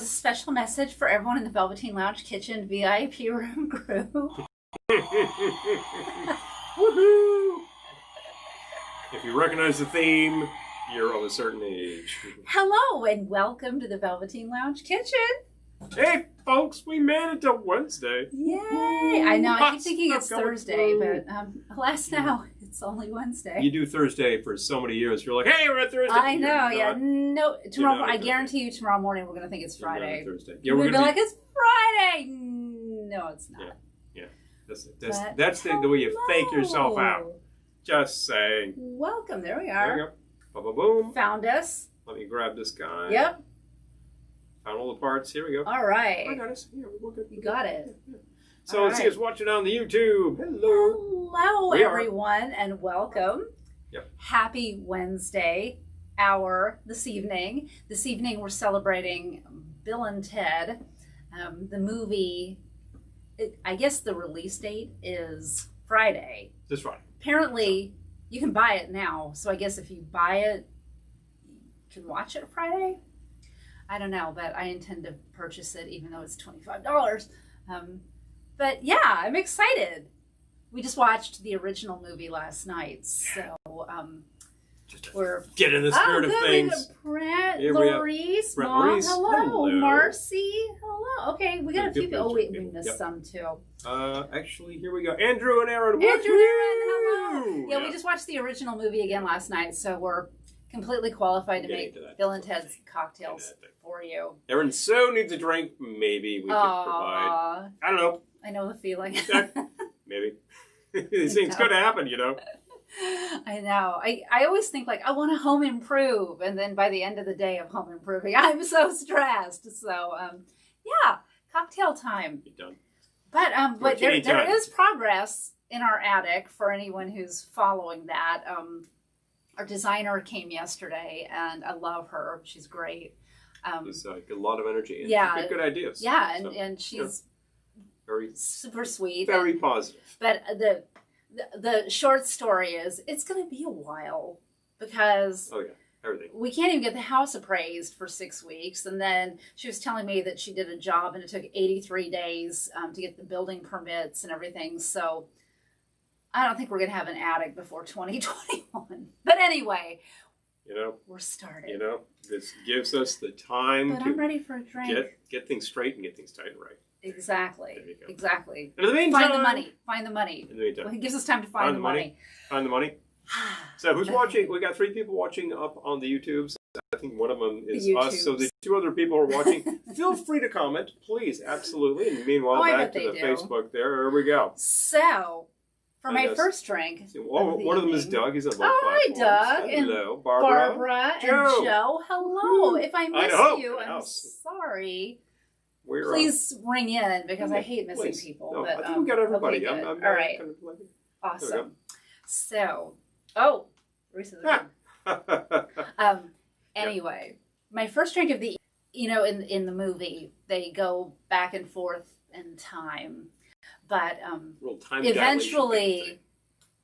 a special message for everyone in the Velveteen Lounge Kitchen VIP room group. Woohoo! If you recognize the theme, you're of a certain age. Hello and welcome to the Velveteen Lounge Kitchen. Hey, folks, we made it to Wednesday. Yay! I know, I keep thinking it's Thursday, but alas now, it's only Wednesday. You do Thursday for so many years. You're like, hey, we're at Thursday. I know, yeah. No, tomorrow. I guarantee you, tomorrow morning we're going to think it's Friday. Thursday. Yeah, we're going to be like, it's Friday. No, it's not. Yeah. That's the way you fake yourself out. Just saying. Welcome. There we are. There you go. Ba-ba-boom. Found us. Let me grab this guy. Yep. Found all the parts. Here we go. All right. I got us. Here, we're good. You got it. Yeah. So let's see us watching on the YouTube. Hello. Hello, everyone, and welcome. Yep. Happy Wednesday this evening. This evening we're celebrating Bill and Ted. The movie, I guess the release date is Friday. This Friday. Apparently, you can buy it now. So I guess if you buy it, you can watch it Friday. I don't know, but I intend to purchase it even though it's $25. But yeah, I'm excited. We just watched the original movie last night, so we're get in the spirit of things. Maurice, Mom, hello. Marcy, hello. Okay, we got a few people. Oh wait, we missed some too. Actually, here we go. Andrew and Aaron. Andrew and Aaron, hello. Yeah, we just watched the original movie again last night, so we're completely qualified to make Bill and Ted's cocktails for you. Aaron so needs a drink. Maybe we could provide. I don't know. I know the feeling. Maybe. These things could happen, you know. I know. I always think like I want to home improve, and then by the end of the day of home improving, I'm so stressed. So yeah, cocktail time. You're done. But there is progress in our attic for anyone who's following that. Our designer came yesterday, and I love her. She's great. She's a lot of energy and yeah, good ideas. Yeah, and she's very super sweet, very positive. But the short story is it's going to be a while because everything. We can't even get the house appraised for 6 weeks, and then she was telling me that she did a job and it took 83 days to get the building permits and everything. So I don't think we're going to have an attic before 2021. But anyway, we're started. This gives us the time I'm ready for a drink. Get things straight and get things tight and right. Exactly. Exactly. And in the meantime, Find the money. In the meantime. Well, it gives us time to find the money. Find the money. So who's watching? We got 3 people watching up on the YouTubes. I think one of them is us. So the 2 other people are watching. Feel free to comment, please. Absolutely. And meanwhile, back to the Facebook there. Here we go. So, for my first drink. One of them is Doug. He's on both platforms. Hi, Doug. Hello, Barbara and Joe. Hello. If I miss you, I'm sorry. Please ring in because I hate missing people. No, but, I think we got everybody. Okay, all right. Awesome. So, anyway, my first drink of the, in the movie, they go back and forth in time. But eventually,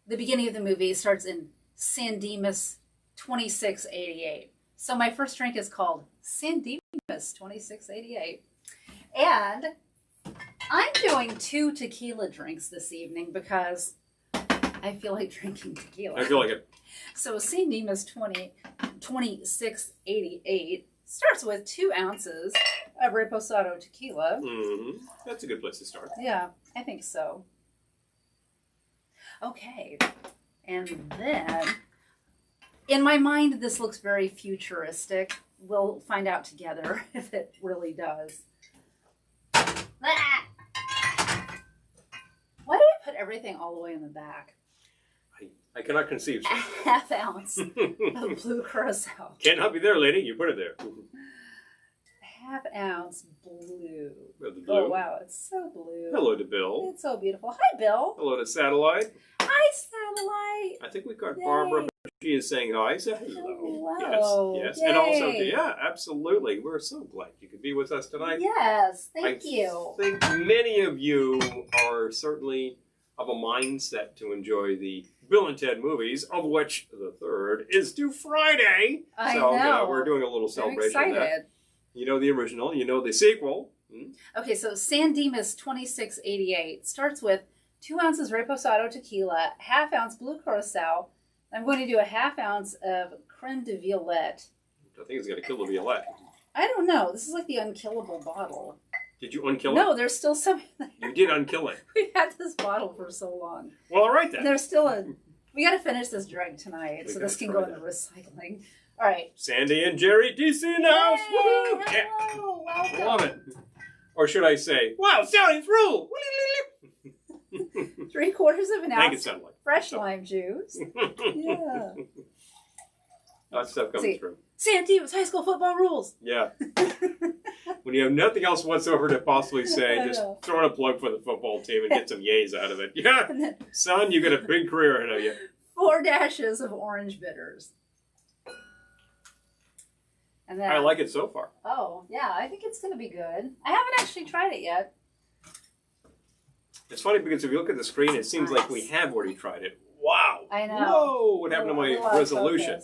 the beginning of the movie starts in San Dimas 2688. So my first drink is called San Dimas 2688. And I'm doing 2 tequila drinks this evening because I feel like drinking tequila. I feel like it. So San Dimas 2688 starts with 2 ounces of Reposado tequila. Mm-hmm. That's a good place to start. Yeah, I think so. Okay. And then, in my mind, this looks very futuristic. We'll find out together if it really does. Why do I put everything all the way in the back? I cannot conceive. A half ounce of blue curacao. Cannot be there, lady. You put it there. Half ounce blue. The blue. Oh, wow. It's so blue. Hello to Bill. It's so beautiful. Hi, Bill. Hello to Satellite. Hi, Satellite. I think we got Barbara. She is saying hi. Say hello. Hello. Yes. Yay. And also, absolutely. We're so glad you could be with us tonight. Yes. Thank you. I think many of you are certainly of a mindset to enjoy the Bill and Ted movies, of which the third is due Friday. I know. We're doing a little celebration I'm of that. excited. You know the original. You know the sequel. Okay, so San Dimas 2688 starts with 2 ounces Reposado tequila, ½ ounce Blue Curacao. I'm going to do a ½ ounce of Creme de Violette. I think it's going to kill the Violette. I don't know. This is like the unkillable bottle. Did you unkill it? No, there's still some. You did unkill it. We've had this bottle for so long. Well, all right then. There's still a. We got to finish this drink tonight, so this can go in the recycling. All right. Sandy and Jerry DC in the house. Woo! Hello, welcome. Love it. Or should I say, wow, Sally's rule. 3/4 of an ounce like fresh lime juice. Yeah. That stuff comes through. San Dimas high school football rules. Yeah. When you have nothing else whatsoever to possibly say, just throw in a plug for the football team and get some yays out of it. Yeah. Son, you got a big career ahead of you. 4 dashes of orange bitters. And then, I like it so far. Oh, yeah. I think it's going to be good. I haven't actually tried it yet. It's funny because if you look at the screen, it seems like we have already tried it. Wow. I know. Whoa. What happened to my resolution?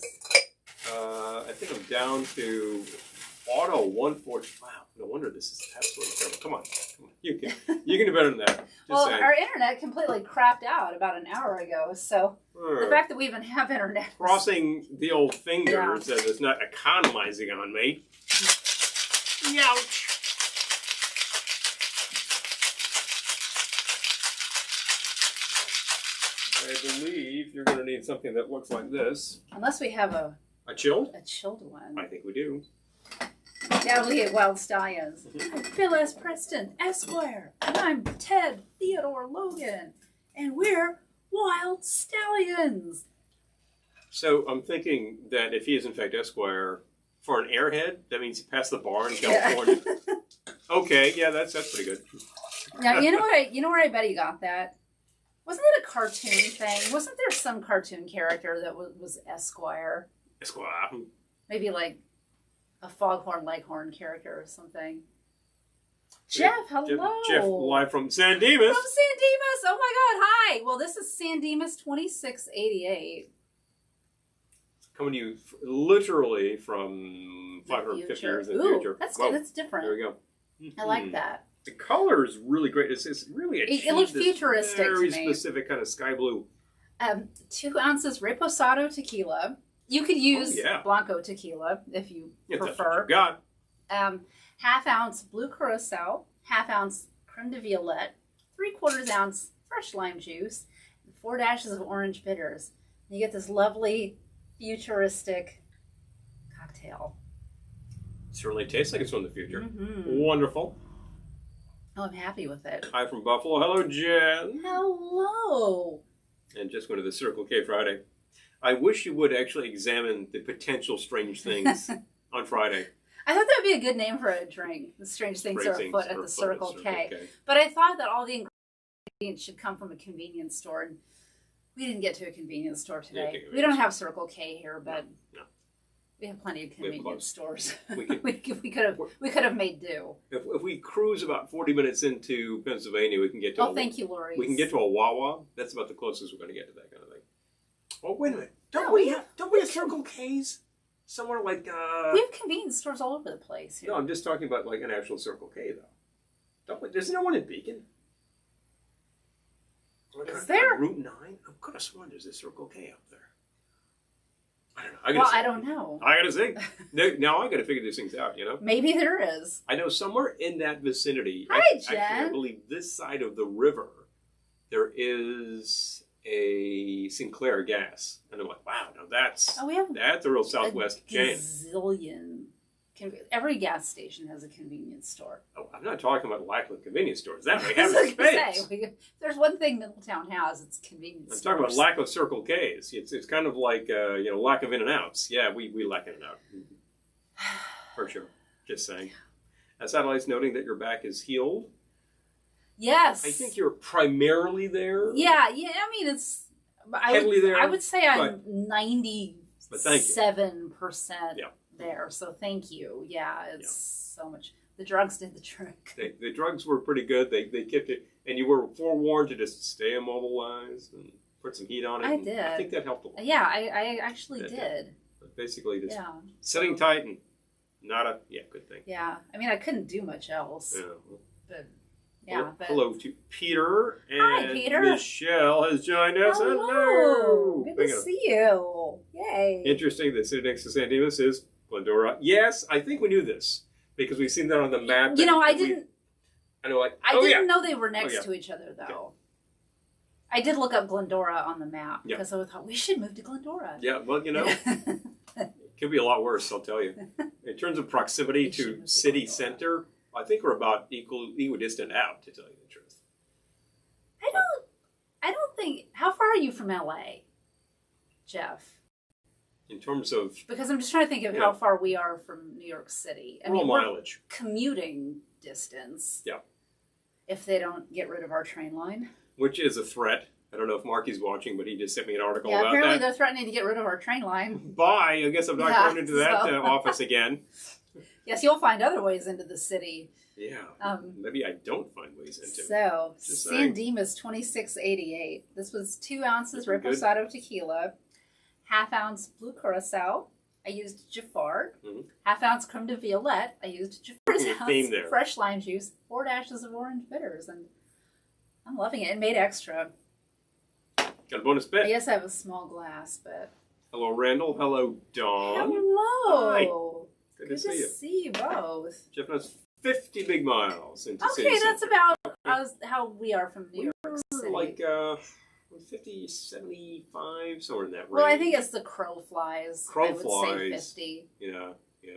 I think I'm down to auto 140. Wow. No wonder this is absolutely terrible. Come on. You can do better than that. Well, our internet completely crapped out about an hour ago, so the fact that we even have internet. Crossing the old finger says it's not economizing on me. Youch. I believe you're going to need something that looks like this. Unless we have a chilled? A chilled one. I think we do. Yeah, we at Wild Stallions. I'm Phil S. Preston, Esquire. And I'm Ted Theodore Logan. And we're Wild Stallions. So I'm thinking that if he is in fact Esquire, for an airhead, that means he passed the bar in California. Yeah. Okay, yeah, that's pretty good. Now you know where I bet he got that? Wasn't it a cartoon thing? Wasn't there some cartoon character that was Esquire? Esquire. Maybe like a Foghorn Leghorn character or something. Jeff, hello. Jeff, live from San Dimas. From San Dimas. Oh my God, hi. Well, this is San Dimas 2688. Coming to you literally from 550 years in the future. That's good. That's different. There we go. I like that. The color is really great. It's really it looks futuristic very to me. Specific kind of sky blue. 2 ounces Reposado tequila. You could use Blanco tequila if you prefer. That's what you got. ½ ounce Blue Curacao, ½ ounce Creme de Violette, 3/4 ounce fresh lime juice, and 4 dashes of orange bitters. And you get this lovely futuristic cocktail. Certainly tastes like it's from the future. Mm-hmm. Wonderful. Oh, I'm happy with it. Hi from Buffalo. Hello, Jen. Hello. And just went to the Circle K Friday. I wish you would actually examine the potential strange things on Friday. I thought that would be a good name for a drink. The strange things are afoot at the Circle K. But I thought that all the ingredients should come from a convenience store. And we didn't get to a convenience store today. We don't have Circle K here, but no. We have plenty of convenience stores. We could have made do. If we cruise about 40 minutes into Pennsylvania, we can get to. Thank you, Lori. We can get to a Wawa. That's about the closest we're going to get to that kind of thing. Oh, wait a minute! Don't we have Circle K's somewhere like? We have convenience stores all over the place here. No, I'm just talking about like an actual Circle K though. Don't we? There's no one in Beacon. Is there? Route 9? I could have sworn there's a Circle K up there. I don't know. I gotta think. Now I gotta figure these things out, you know? Maybe there is. I know somewhere in that vicinity. Hi, Jen. Actually, I believe this side of the river, there is a Sinclair gas. And I'm like, wow, now that's a real Southwest chain. Zillion. Every gas station has a convenience store. Oh, I'm not talking about lack of convenience stores. That we have in space. There's one thing Middletown has, it's convenience stores. I'm talking about lack of Circle K's. It's kind of like, lack of In-N-Outs. Yeah, we lack In-N-Out. For sure. Just saying. Satellite's noting that your back is healed. Yes. I think you're primarily there. Yeah. I mean, it's... Heavily there. I would say I'm 97% yeah. there. So thank you. Yeah, it's so much. The drugs did the trick. The drugs were pretty good. They kept it, and you were forewarned to just stay immobilized and put some heat on it. I did. I think that helped a lot. Yeah, I actually did. But basically, just sitting tight and good thing. Yeah, I mean, I couldn't do much else. Yeah. But yeah. Hello to Peter, and hi, Peter. Michelle has joined us. Hello. Good to see you. Yay. Interesting. The city next to San Dimas is Glendora. Yes, I think we knew this because we've seen that on the map. You know, I didn't. I know, like, I didn't know they were next to each other, though. Okay. I did look up Glendora on the map because I thought we should move to Glendora. Yeah, well, you know, it could be a lot worse, I'll tell you. In terms of proximity to city center, I think we're about equidistant out, to tell you the truth. I don't think. How far are you from LA, Jeff? In terms of, because I'm just trying to think of how far we are from New York City. I mean, mileage, commuting distance. Yeah. If they don't get rid of our train line, which is a threat. I don't know if Marky's watching, but he just sent me an article about that. Yeah, apparently they're threatening to get rid of our train line. Bye. I guess I'm not going into that office again. Yes, you'll find other ways into the city. Yeah. Maybe I don't find ways into. So, San Dimas 2688. This was 2 ounces Reposado tequila, 1/2 ounce Blue Curacao. I used Jafar. 1/2 ounce Creme de Violette. I used Jafar's ounce fresh lime juice, 4 dashes of orange bitters, and I'm loving it. It made extra. Got a bonus bit. Yes, I have a small glass, but. Hello, Randall. Hello, Dawn. Hello. Hi. Good to see you both. Jeff knows 50 big miles into city center. That's about how we are from New York City. Like 50, 75, somewhere in that range. Well, I think it's the crow flies. I would say 50. Yeah.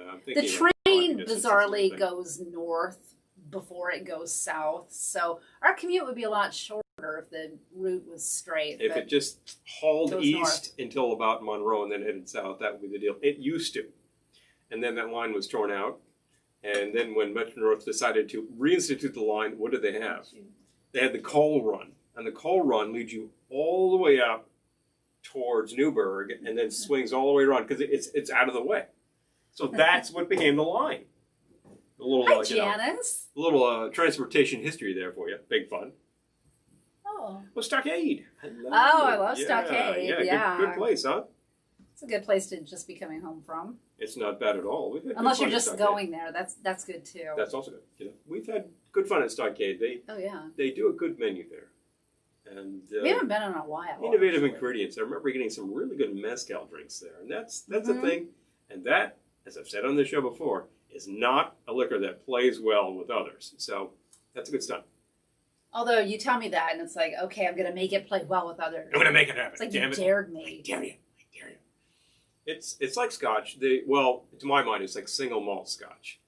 I'm thinking the train bizarrely goes north before it goes south, so our commute would be a lot shorter if the route was straight. If it just hauled east until about Monroe and then headed south, that would be the deal. It used to. And then that line was torn out. And then when Metro North decided to reinstitute the line, what did they have? They had the coal run. And the coal run leads you all the way up towards Newburgh and then swings all the way around because it's out of the way. So that's what became the line. A little, hi, Janice. A little transportation history there for you. Big fun. Oh. Well, Stockade. Hello. Oh, I love Stockade. Yeah. Good place, huh? It's a good place to just be coming home from. It's not bad at all. Unless you're just going there. That's good, too. That's also good. You know, we've had good fun at Stockade. They do a good menu there. And we haven't been in a while. Innovative ingredients. I remember getting some really good mezcal drinks there. And that's a thing. And that, as I've said on this show before, is not a liquor that plays well with others. So that's a good stuff. Although you tell me that, and it's like, okay, I'm going to make it play well with others. I'm going to make it happen. It's like you dared me. I dare you. It's like Scotch. To my mind, it's like single malt Scotch.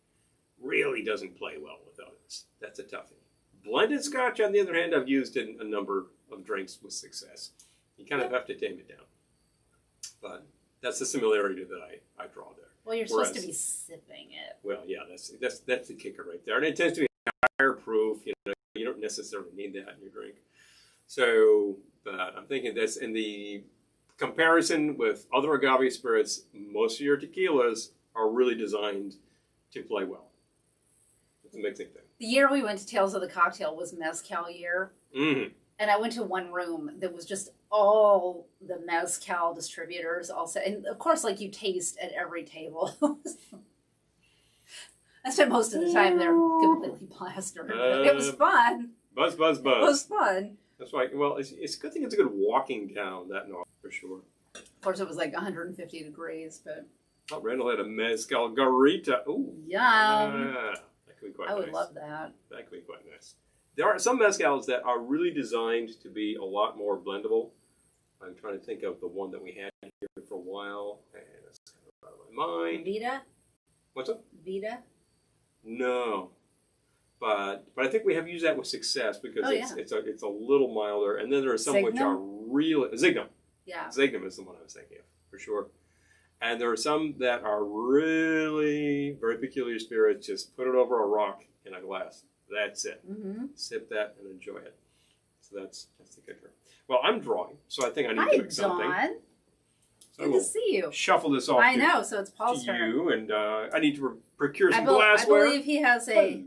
Really doesn't play well with others. That's a toughie. Blended Scotch, on the other hand, I've used in a number of drinks with success. You kind of have to tame it down. But that's the similarity that I draw there. Well, you're supposed to be sipping it. Well, yeah, that's the kicker right there. And it tends to be higher proof. You don't necessarily need that in your drink. So, but I'm thinking that's in the comparison with other agave spirits, most of your tequilas are really designed to play well. It's a mixing thing. The year we went to Tales of the Cocktail was Mezcal year. Mm-hmm. And I went to one room that was just all the Mezcal distributors all set. And of course, like, you taste at every table. I spent most of the time there completely plastered. It was fun. Buzz. It was fun. That's right. Well, it's a good thing it's a good walking down that north, for sure. Of course, it was like 150 degrees, but... Oh, Randall had a Mezcal Garita. Ooh. Yum. That could be quite nice. I would love that. That could be quite nice. There are some Mezcals that are really designed to be a lot more blendable. I'm trying to think of the one that we had here for a while, and it's kind of out of my mind. Vita? What's up? Vita? No. But I think we have used that with success because it's a little milder. And then there are some which are really... Zignum. Yeah. Zignum is the one I was thinking of, for sure. And there are some that are really very peculiar spirits. Just put it over a rock in a glass. That's it. Mm-hmm. Sip that and enjoy it. So that's the kicker. Well, I'm drawing, so I think I need to make something. Hi, Dawn. So good to see you. Shuffle this off. I know, so it's Paul's to turn. You, and I need to procure some glassware. I believe he has a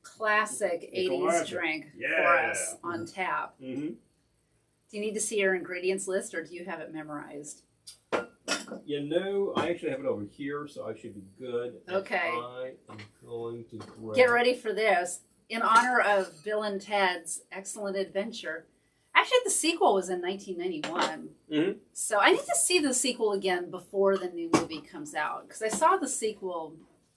classic 80s drink for us on tap. Mm-hmm. Do you need to see your ingredients list, or do you have it memorized? You know, I actually have it over here, so I should be good. Okay. I am going to grab... Get ready for this. In honor of Bill and Ted's Excellent Adventure. Actually, the sequel was in 1991. Mm-hmm. So I need to see the sequel again before the new movie comes out. Because I saw the sequel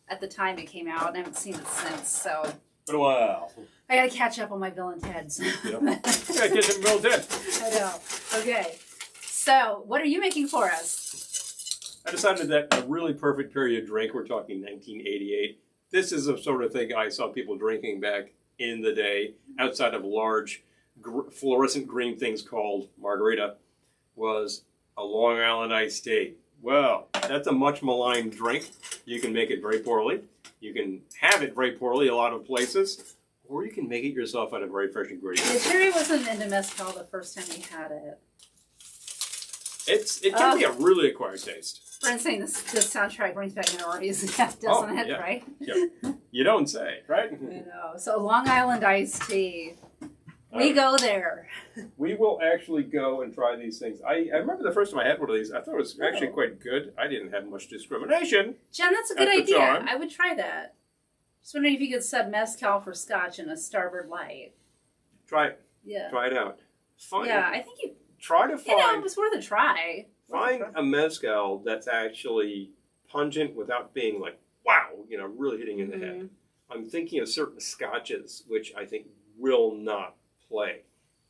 at the time it came out, and I haven't seen it since. So... Been a while. I gotta catch up on my Bill and Ted's. Yep. Gotta catch up on Bill and Ted. I know. Okay. So, what are you making for us? I decided that a really perfect period drink, we're talking 1988. This is the sort of thing I saw people drinking back in the day, outside of large fluorescent green things called margarita, was a Long Island iced tea. Well, that's a much maligned drink. You can make it very poorly. You can have it very poorly a lot of places, or you can make it yourself out of very fresh ingredients. Yeah, Jerry wasn't into mezcal the first time he had it. It can be a really acquired taste. Brent's saying this soundtrack brings back memories, doesn't it? Yeah. Right? Yeah. You don't say, right? I know. So Long Island iced tea. We go there. We will actually go and try these things. I remember the first time I had one of these. I thought it was actually quite good. I didn't have much discrimination. Jen, that's a good idea. I would try that. Just wondering if you could sub mezcal for scotch in a Starboard Light. Try it. Yeah. Try it out. I think you... Try to find... it was worth a try. Find a mezcal that's actually pungent without being like, wow, really hitting in the head. I'm thinking of certain scotches, which I think will not play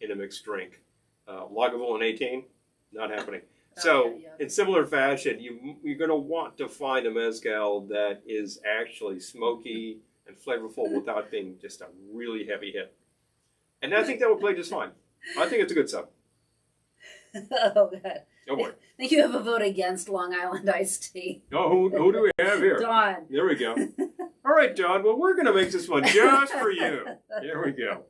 in a mixed drink. Lagavulin 18, not happening. So, in similar fashion, you're going to want to find a mezcal that is actually smoky and flavorful without being just a really heavy hit. And I think that will play just fine. I think it's a good sub. Oh, God. Oh, boy. I think you have a vote against Long Island iced tea. Oh, who do we have here? Dawn. There we go. All right, Dawn. Well, we're going to make this one just for you. There we go.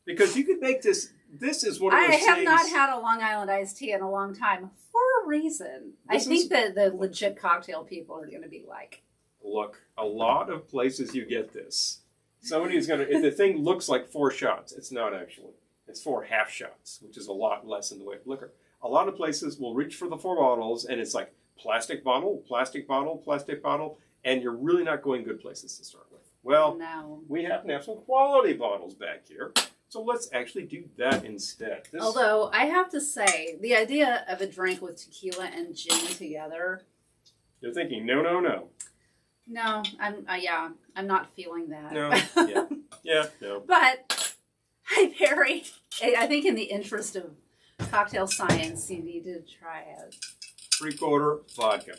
Because you could make this. This is one of those things. I have not had a Long Island iced tea in a long time for a reason. I think that the legit cocktail people are going to be like. Look, a lot of places you get this. Somebody's going to. If the thing looks like 4 shots, it's not actually. It's 4 half shots, which is a lot less in the way of liquor. A lot of places will reach for the 4 bottles, and it's like plastic bottle, plastic bottle, plastic bottle, and you're really not going good places to start with. Well, no. We happen to have some quality bottles back here. So let's actually do that instead. Although, I have to say, the idea of a drink with tequila and gin together... You're thinking, no, no, no. No, I'm not feeling that. No, yeah, no. But, hi, Perry. I think in the interest of cocktail science, you need to try it. 3/4 vodka.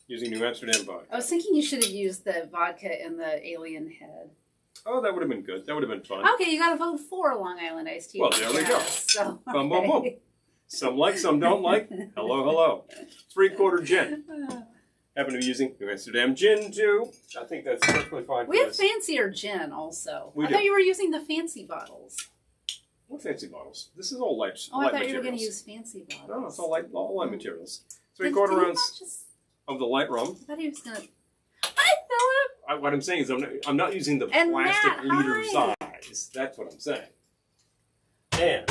Using New Amsterdam vodka. I was thinking you should have used the vodka in the alien head. Oh, that would have been good. That would have been fun. Okay, you got to vote for Long Island iced tea. Well, there we go. So, okay. Boom, boom, boom. Some like, some don't like. Hello, hello. 3/4 gin. Happen to be using New Amsterdam gin, too. I think that's perfectly fine We have fancier gin, also. I thought you were using the fancy bottles. What fancy bottles? This is all light I thought you were going to use fancy bottles. No, it's all light materials. 3/4 ounce of the light rum. I thought he was going to... Hi, Philip! What I'm saying is I'm not using the plastic liter size. That's what I'm saying. And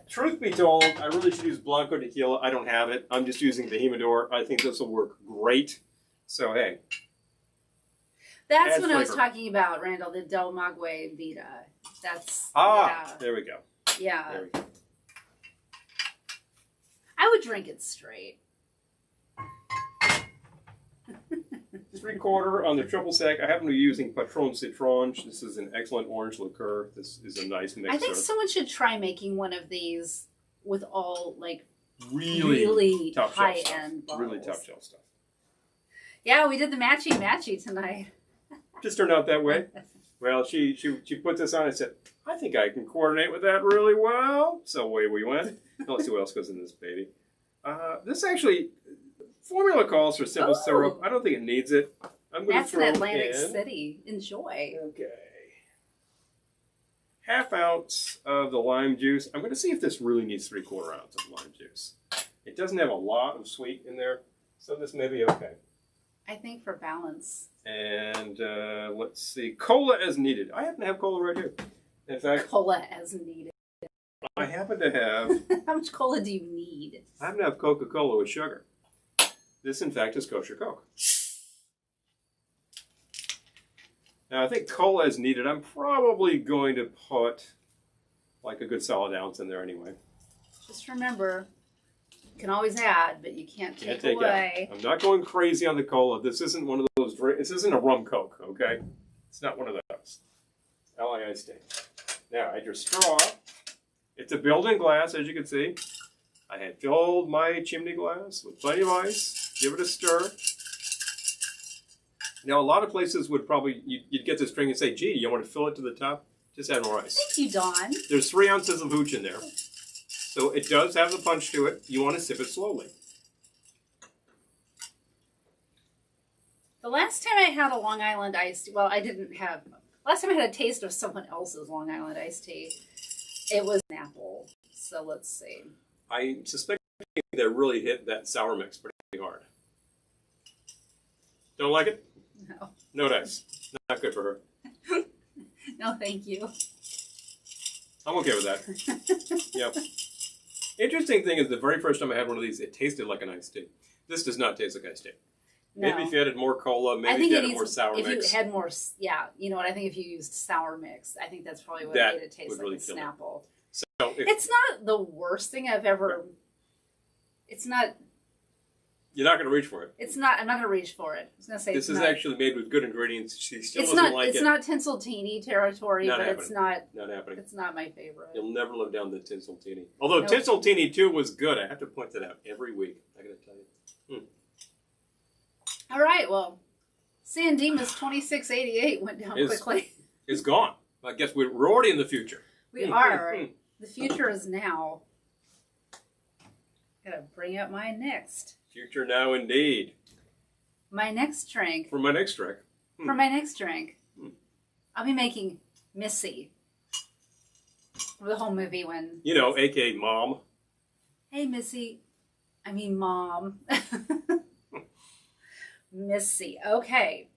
truth be told, I really should use Blanco tequila. I don't have it. I'm just using the Humidor. I think this will work great. So, hey. That's when I was talking about, Randall, the Del Maguey Vita. That's... There we go. Yeah. There we go. I would drink it straight. 3/4 on the triple sec. I happen to be using Patron Citronge. This is an excellent orange liqueur. This is a nice mixer. I think someone should try making one of these with all, like, really top high-end bottles. Really top shelf stuff. Yeah, we did the matchy tonight. Just turned out that way. Well, she put this on and said, I think I can coordinate with that really well. So away we went. Now let's see what else goes in this baby. This actually... Formula calls for simple syrup. I don't think it needs it. I'm going to throw in Atlantic City. Enjoy. Okay. 1/2 ounce of the lime juice. I'm going to see if this really needs 3/4 ounce of lime juice. It doesn't have a lot of sweet in there, so this may be okay. I think for balance. And let's see. Cola as needed. I happen to have cola right here. In fact, cola as needed. I happen to have... How much cola do you need? I happen to have Coca-Cola with sugar. This, in fact, is kosher Coke. Now, I think cola is needed. I'm probably going to put like a good solid ounce in there anyway. Just remember, you can always add, but you can't take away. I'm not going crazy on the cola. This isn't one of those. This isn't a rum Coke, okay? It's not one of those. LA iced tea. Now, add your straw. It's a built-in glass, as you can see. I had filled my chimney glass with plenty of ice. Give it a stir. Now, a lot of places would probably, you'd get this drink and say, gee, you want to fill it to the top? Just add more ice. Thank you, Dawn. There's 3 ounces of hooch in there. So it does have the punch to it. You want to sip it slowly. The last time I had a Long Island iced tea, well, I didn't have, last time I had a taste of someone else's Long Island iced tea, it was an apple. So let's see. I suspect they really hit that sour mix pretty hard. Don't like it? No. No dice. Not good for her. No, thank you. I'm okay with that. Yep. Interesting thing is the very first time I had one of these, it tasted like an iced tea. This does not taste like iced tea. No. Maybe if you added more cola, maybe if you added more sour mix. If you had more, yeah, you know what, I think if you used sour mix, I think that's probably what made it taste like really a Snapple. So it's not the worst thing I've ever, it's not. You're not going to reach for it. It's not. I'm not going to reach for it. I was going to say this is actually made with good ingredients. She still it's doesn't not, like it. It's not Tinselteeny territory, not but happening. It's not. Not happening. It's not my favorite. You'll never live down the Tinselteeny. Although Tinselteeny too was good. I have to point that out every week. I got to tell you. All right. Well, San Dimas 2688 went down quickly. It's gone. I guess we're already in the future. We are. The future is now. Gotta bring up my next. Future now, indeed. My next drink. For my next drink. For my next drink, I'll be making Missy. For the whole movie when... You know, a.k.a. Mom. Hey, Missy. I mean, Mom. Missy. Okay.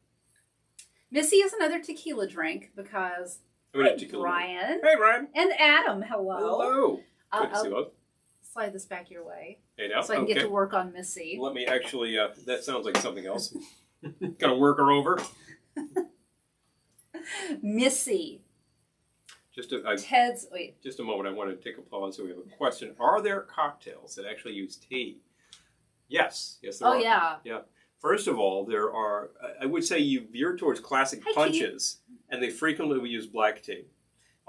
Missy is another tequila drink because... Brian. Hey, Brian. And Adam. Hello. Hello. Good to see you. Slide this back your way. Hey, now? So I can get to work on Missy. Let me actually, that sounds like something else. Gonna work her over. Missy. Just a moment. I want to take a pause. So we have a question. Are there cocktails that actually use tea? Yes. Yes, there are. Oh, yeah. Yeah. First of all, there are, I would say you veer towards classic punches, and they frequently will use black tea.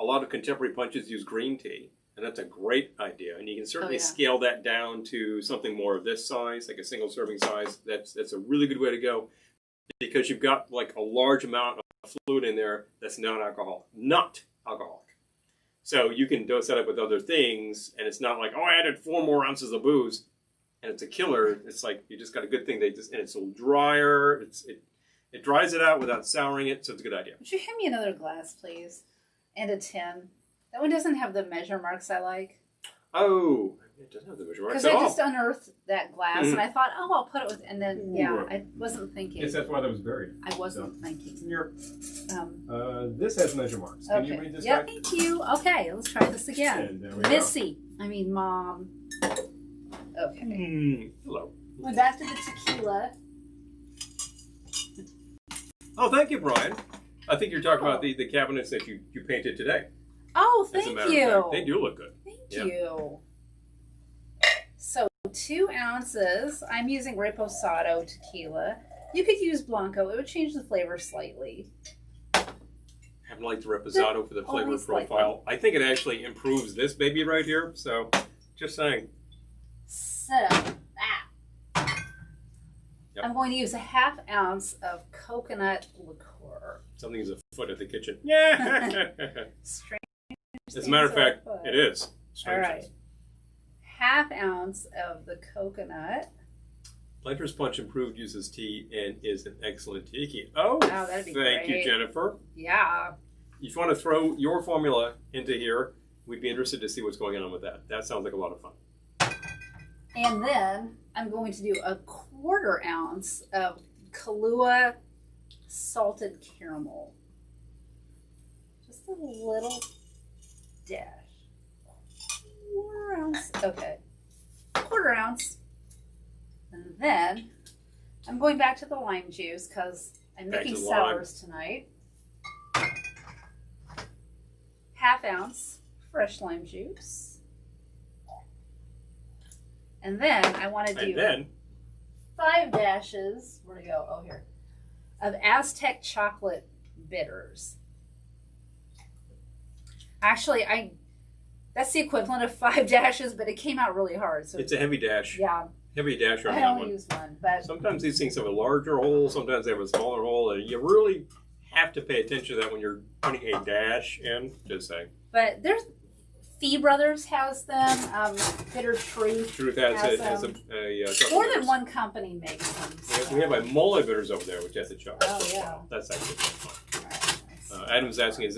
A lot of contemporary punches use green tea. And that's a great idea. And you can certainly scale that down to something more of this size, like a single serving size. That's a really good way to go because you've got like a large amount of fluid in there that's not alcoholic. So you can dose that up with other things, and it's not like, oh, I added 4 more ounces of booze, and it's a killer. It's like you just got a good thing. And it's a little drier. It dries it out without souring it, so it's a good idea. Would you hand me another glass, please? And a tin. That one doesn't have the measure marks I like. Oh, it doesn't have the measure marks at all. Because I just unearthed that glass, and I thought, oh, I'll put it with... And then, I wasn't thinking. Yes, that's why that was buried. I wasn't thinking. This has measure marks. Can you read this back? Thank you. Okay, let's try this again. And there we Missy. I mean, Mom. Okay. Hello. Went back to the tequila. Oh, thank you, Brian. I think you're talking about the cabinets that you painted today. Oh, thank you. They do look good. Thank you. So 2 ounces. I'm using Reposado tequila. You could use Blanco. It would change the flavor slightly. I haven't liked the Reposado for the flavor profile. I think it actually improves this baby right here. So, just saying. So, I'm going to use a ½ ounce of coconut liqueur. Something's afoot at the kitchen. Yeah. As a matter of fact, it is. All right. ½ ounce of the coconut. Blender's Punch Improved uses tea and is an excellent tiki. Oh, wow, that'd be thank you, Jennifer. Yeah. If you want to throw your formula into here, we'd be interested to see what's going on with that. That sounds like a lot of fun. And then I'm going to do a ½ ounce of Kahlua salted caramel. Just a little dash. ½ ounce. Okay. ½ ounce. And then I'm going back to the lime juice because I'm making sours tonight. ½ ounce fresh lime juice. And then I want to do 5 dashes. Where'd it go? Oh, here. Of Aztec chocolate bitters. Actually, that's the equivalent of 5 dashes, but it came out really hard. So it's a heavy dash. Yeah. Heavy dash on that one. I only use one, but sometimes these things have a larger hole. Sometimes they have a smaller hole. And you really have to pay attention to that when you're putting a dash in. Just saying. But there's Fee Brothers has them. Bitter Truth. Truth has a more than one company makes them. So. We have a Mully Bitters over there, which has a chocolate. Oh yeah. That's actually fun. Right, Adam's asking, is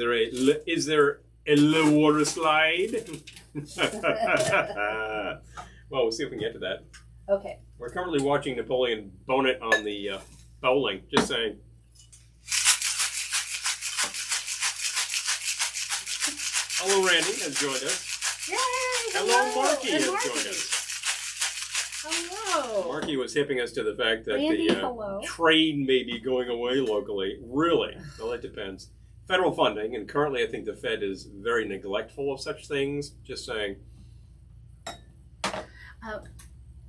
there a little water slide? Well, we'll see if we can get to that. Okay. We're currently watching Napoleon bone it on the bowling. Just saying. Hello, Randy has joined us. Yay! Hello, Marky has joined us. Hello. Marky was hipping us to the fact that Randy, the trade may be going away locally. Really? Well, it depends. Federal funding, and currently I think the Fed is very neglectful of such things. Just saying.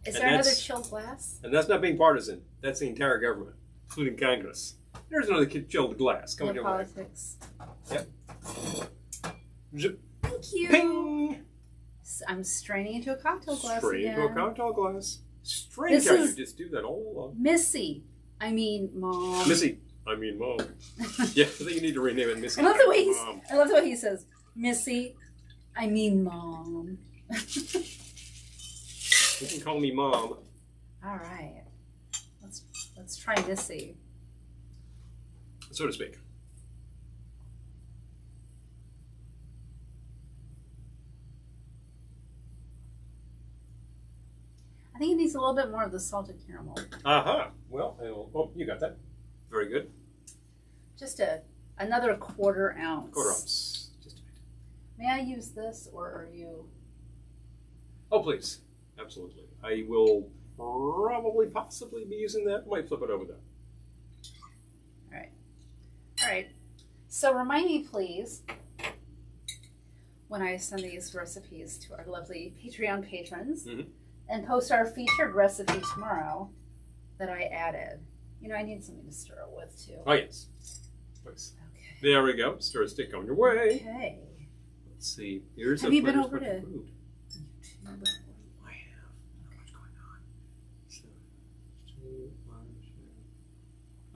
Is there another chilled glass? And that's not being partisan. That's the entire government, including Congress. There's another chilled glass. Come on, politics. Yep. Thank you. Ping! I'm straining into a cocktail glass Straight again. into a cocktail glass. Strange how you just do that all along. Missy. I mean, Mom. Missy. I mean, Mom. Yeah, I think you need to rename it Missy. I love the way he says, Missy. I mean, Mom. You can call me Mom. All right. Let's try Missy. So to speak. I think it needs a little bit more of the salted caramel. Aha. Well, oh, you got that. Very good. Just another 1/4 ounce. 1/4 ounce. Just a bit. May I use this, or are you? Oh, please. Absolutely. I will probably, possibly be using that. Might flip it over there. All right. All right. So remind me, please, when I send these recipes to our lovely Patreon patrons, and post our featured recipe tomorrow that I added. You know, I need something to stir it with, too. Oh, yes. Please. Okay. There we go. Stir a stick on your way. Okay. Let's see. Here's Have you been over to food. YouTube? I have. Not much going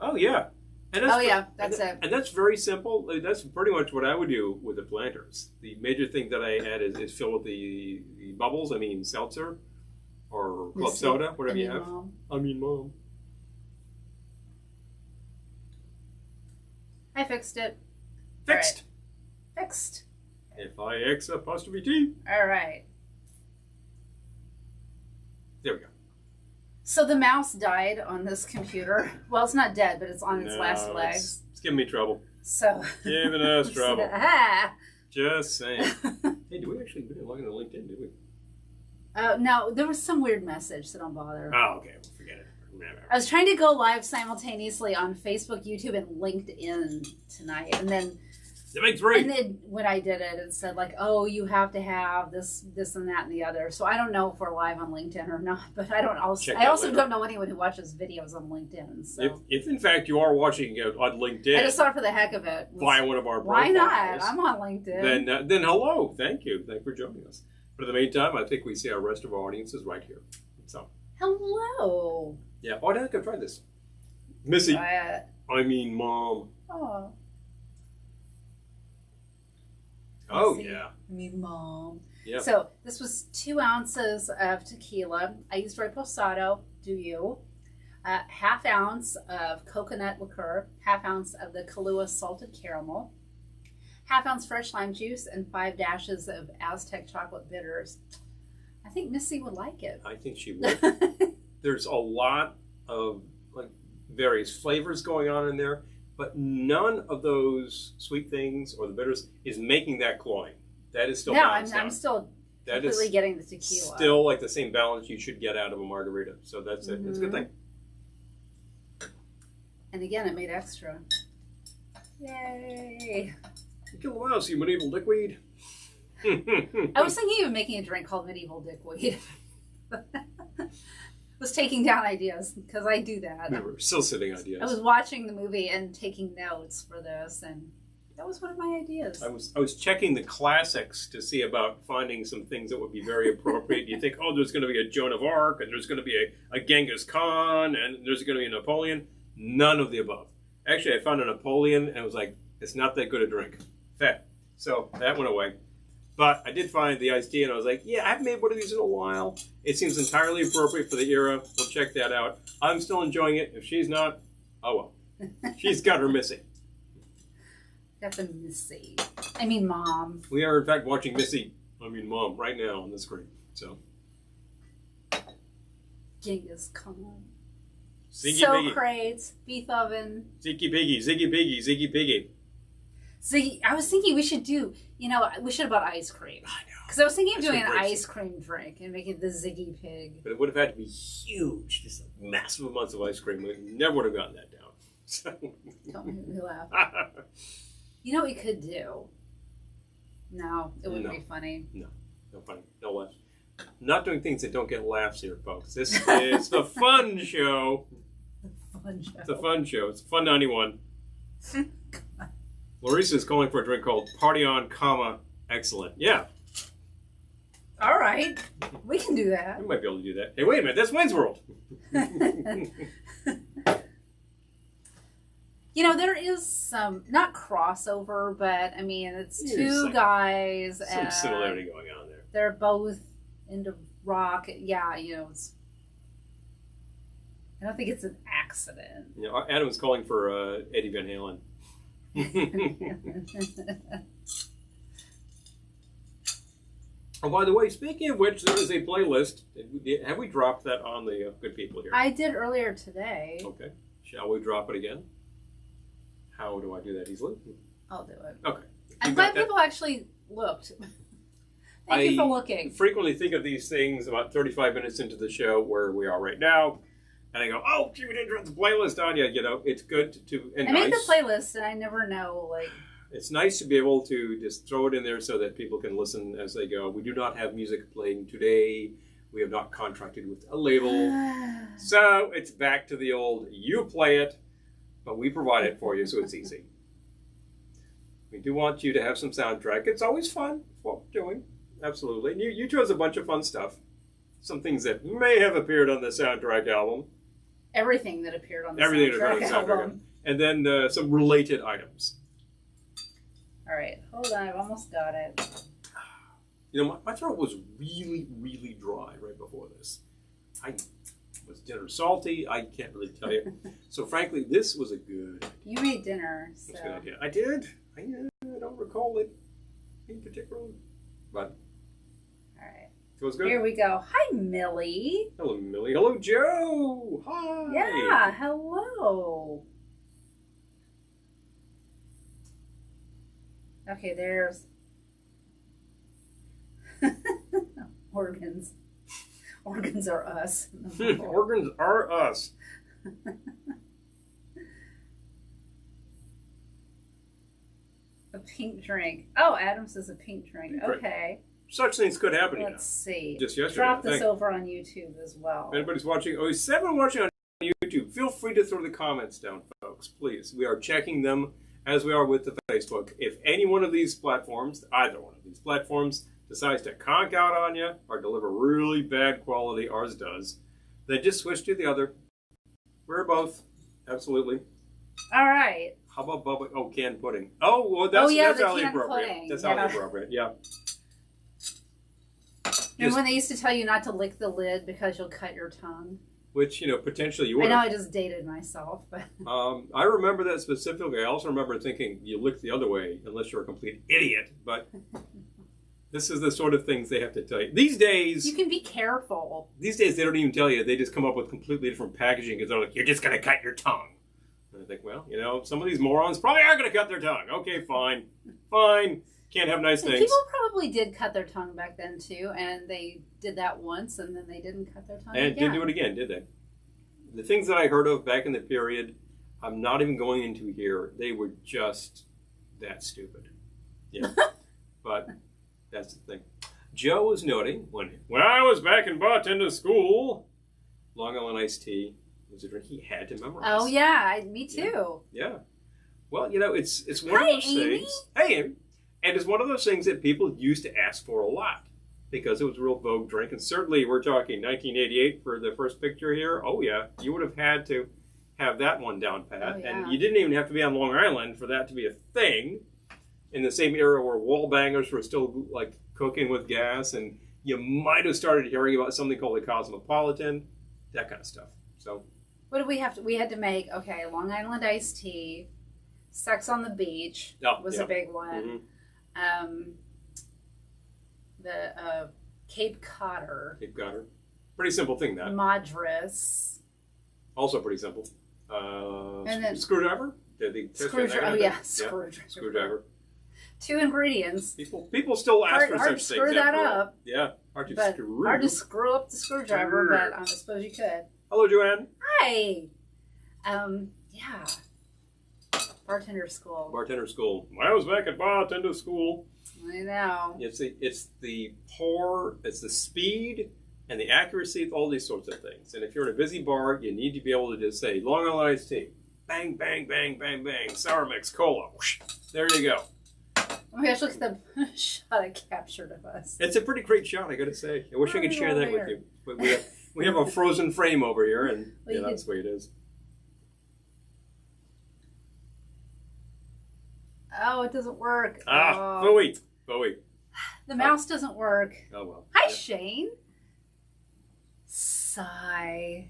on. Oh, yeah. And that's that's it. And that's very simple. That's pretty much what I would do with the planters. The major thing that I add is fill with the bubbles. I mean, seltzer. Or club soda, whatever you have. Mom. I mean, Mom. I fixed it. Fixed. Right. Fixed. F-I-X-T. All right. There we go. So the mouse died on this computer. Well, it's not dead, but it's on its last legs. It's giving me trouble. So. Giving us trouble. Just saying. Hey, did we actually log into LinkedIn, did we? No, there was some weird message, so don't bother. Oh, okay. We'll forget it. I was trying to go live simultaneously on Facebook, YouTube, and LinkedIn tonight, and then the big 3. And then when I did it, it said like, "Oh, you have to have this, and that, and the other." So I don't know if we're live on LinkedIn or not, but I don't. I also don't know anyone who watches videos on LinkedIn. So if in fact you are watching on LinkedIn, I just thought for the heck of it, via one of our why not? I'm on LinkedIn. Then hello, thank you for joining us. But in the meantime, I think we see our rest of our audiences right here. So hello. Yeah. Oh, I think I've tried this. Missy. I mean, Mom. Oh. Oh, yeah. I mean, Mom. Yeah. So this was 2 ounces of tequila. I used reposado. Do you? ½ ounce of coconut liqueur. ½ ounce of the Kahlua salted caramel. ½ ounce fresh lime juice, and 5 dashes of Aztec chocolate bitters. I think Missy would like it. I think she would. There's a lot of various flavors going on in there, but none of those sweet things or the bitters is making that cloying. That is still balanced out. I'm still completely getting the tequila. Still like the same balance you should get out of a margarita. So that's it. It's a good thing. And again, it made extra. Yay! You kill a mouse, you medieval dickweed. I was thinking of making a drink called Medieval Dickweed. Was taking down ideas because I do that. We were still sitting ideas. I was watching the movie and taking notes for this, and that was one of my ideas. I was checking the classics to see about finding some things that would be very appropriate. You think, oh, there's going to be a Joan of Arc, and there's going to be a Genghis Khan, and there's going to be a Napoleon. None of the above. Actually, I found a Napoleon, and it was like, it's not that good a drink. Fat. So that went away. But I did find the iced tea, and I was like, yeah, I haven't made one of these in a while. It seems entirely appropriate for the era. We'll check that out. I'm still enjoying it. If she's not, oh well. She's got her Missy. Got the Missy. I mean, Mom. We are, in fact, watching Mom, right now on the screen. So. Genghis Khan. Ziggy beef oven. Ziggy Piggy. Ziggy, I was thinking we should do, we should have bought ice cream. I know. Because I was thinking of doing an ice cream drink and making the Ziggy Pig. But it would have had to be huge, just massive amounts of ice cream. We never would have gotten that down. So. Don't make me laugh. You know what we could do? No, it wouldn't be funny. No funny. No laughs. Not doing things that don't get laughs here, folks. This is the fun show. The fun show. It's a fun show. It's Fun 91. Larissa is calling for a drink called Party On, Excellent. Yeah. All right. We can do that. We might be able to do that. Hey, wait a minute. That's Wayne's World. There is some, not crossover, but, I mean, it's two guys. Some similarity going on there. They're both into rock. Yeah, it's... I don't think it's an accident. Adam's calling for Eddie Van Halen. Oh, by the way, speaking of which, there is a playlist. Have we dropped that on the good people here? I did earlier today. Okay. Shall we drop it again? How do I do that easily? I'll do it. Okay. I'm glad people actually looked. Thank you for looking. I frequently think of these things about 35 minutes into the show where we are right now. And I go, oh, gee, we didn't drop the playlist on you. It's good to... And I make the playlist and I never know, It's nice to be able to just throw it in there so that people can listen as they go. We do not have music playing today. We have not contracted with a label. So it's back to the old, you play it, but we provide it for you, so it's easy. We do want you to have some soundtrack. It's always fun. It's what we're doing. Absolutely. And you chose a bunch of fun stuff. Some things that may have appeared on the soundtrack album. Everything that appeared on the soundtrack album. And then some related items. All right. Hold on. I've almost got it. My throat was really, really dry right before this. I was dinner salty. I can't really tell you. So, frankly, this was a good idea. You made dinner. So. That's a good idea. I did. I don't recall it in particular. But. All right. Feels good. Here we go. Hi, Millie. Hello, Millie. Hello, Joe. Hi. Yeah, hello. Okay, there's organs. Organs are us. Organs are us. A pink drink. Oh, Adam says a pink drink. Okay. Such things could happen. Let's see. Just yesterday. Drop this over on YouTube as well. If anybody's watching, seven watching on YouTube, feel free to throw the comments down, folks. Please. We are checking them as we are with the Facebook. If any one of these platforms, either one of these platforms, decides to conk out on you or deliver really bad quality, ours does, then just switch to the other. We're both. Absolutely. All right. How about Bubba? Oh, canned pudding. Oh, well, that's highly appropriate. Pudding. That's highly appropriate, yeah. Remember when they used to tell you not to lick the lid because you'll cut your tongue? Which, potentially you would. I know I just dated myself, but... I remember that specifically. I also remember thinking you lick the other way unless you're a complete idiot. But this is the sort of things they have to tell you. These days... You can be careful. These days they don't even tell you. They just come up with completely different packaging because they're like, you're just going to cut your tongue. And I think, well, some of these morons probably are going to cut their tongue. Okay, fine. Fine. Can't have nice things. People probably did cut their tongue back then, too, and they did that once, and then they didn't cut their tongue again. And didn't do it again, did they? The things that I heard of back in the period, I'm not even going into here. They were just that stupid. Yeah. But that's the thing. Joe was noting when I was back in bartender school, Long Island iced tea was a drink he had to memorize. Oh yeah, me too. Yeah. Well, it's one of those things. Hey, Amy. And it's one of those things that people used to ask for a lot because it was a real vogue drink. And certainly we're talking 1988 for the first picture here. Oh yeah, you would have had to have that one down pat. Oh, yeah. And you didn't even have to be on Long Island for that to be a thing. In the same era where wall bangers were still like cooking with gas, and you might have started hearing about something called the Cosmopolitan, that kind of stuff. So, what did we have to? We had to make Long Island iced tea, Sex on the Beach was a big one. Mm-hmm. The Cape Codder. Cape Codder, pretty simple thing that. Madras. Also pretty simple. And then screwdriver. Screwdriver. Oh yeah, screwdriver. Screwdriver. 2 ingredients. People still ask for such things. Screw that up. Yeah, hard to screw up the screwdriver, but I suppose you could. Hello, Joanne. Hi. Yeah. Bartender school. Bartender school. When I was back at bartender school. I know. It's the pour, it's the speed and the accuracy of all these sorts of things. And if you're in a busy bar, you need to be able to just say Long Island iced tea. Bang, bang, bang, bang, bang. Sour mix, cola. Whoosh. There you go. Oh my gosh, look at the shot I captured of us. It's a pretty great shot, I gotta say. I wish I could share that with you. But we have a frozen frame over here, and that's the way it is. Oh, it doesn't work. Bowie. The mouse doesn't work. Oh, well. Hi, Shane. Sigh.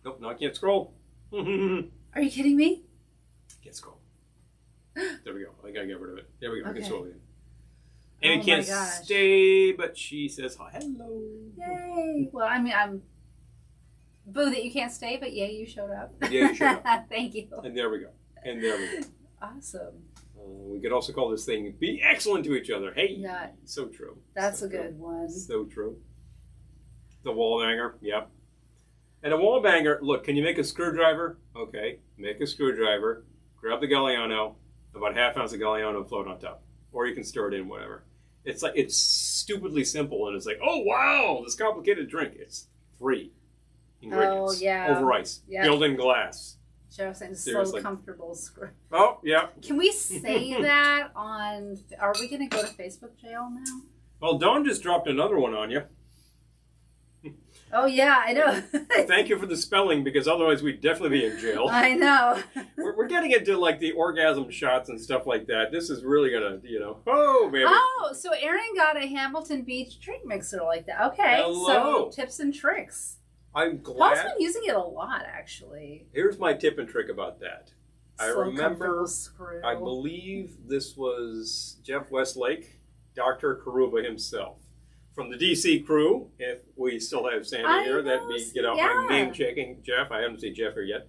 Nope, no, I can't scroll. Are you kidding me? Can't scroll. There we go. I gotta get rid of it. There we go. I can scroll again. And Amy can't stay, but she says hi. Hello. Yay. Well, I mean, I'm boo that you can't stay, but yay, you showed up. Yeah, you showed up. Thank you. And there we go. Awesome. We could also call this thing be excellent to each other. Hey. Yeah. So true. That's a good one. So true. The wall banger. Yep. And a wall banger, look, can you make a screwdriver? Okay. Make a screwdriver. Grab the Galliano. About half ounce of Galliano, float on top. Or you can stir it in, whatever. It's stupidly simple, and it's like, oh, wow, this complicated drink. It's 3 ingredients. Oh, yeah. Over ice. Yeah. Built-in glass. Joe saying so comfortable. Oh, yeah. Can we say that on... Are we going to go to Facebook jail now? Well, Dawn just dropped another one on you. Oh, yeah, I know. Thank you for the spelling, because otherwise we'd definitely be in jail. I know. We're getting into, like, the orgasm shots and stuff like that. This is really going to, oh, baby. Oh, so Aaron got a Hamilton Beach drink mixer like that. Okay, Hello. So tips and tricks. I'm glad. Paul's been using it a lot, actually. Here's my tip and trick about that. I remember, I believe this was Jeff Westlake, Dr. Karuba himself. From the DC crew, if we still have Sandy here, that'd be, I'm name checking Jeff. I haven't seen Jeff here yet.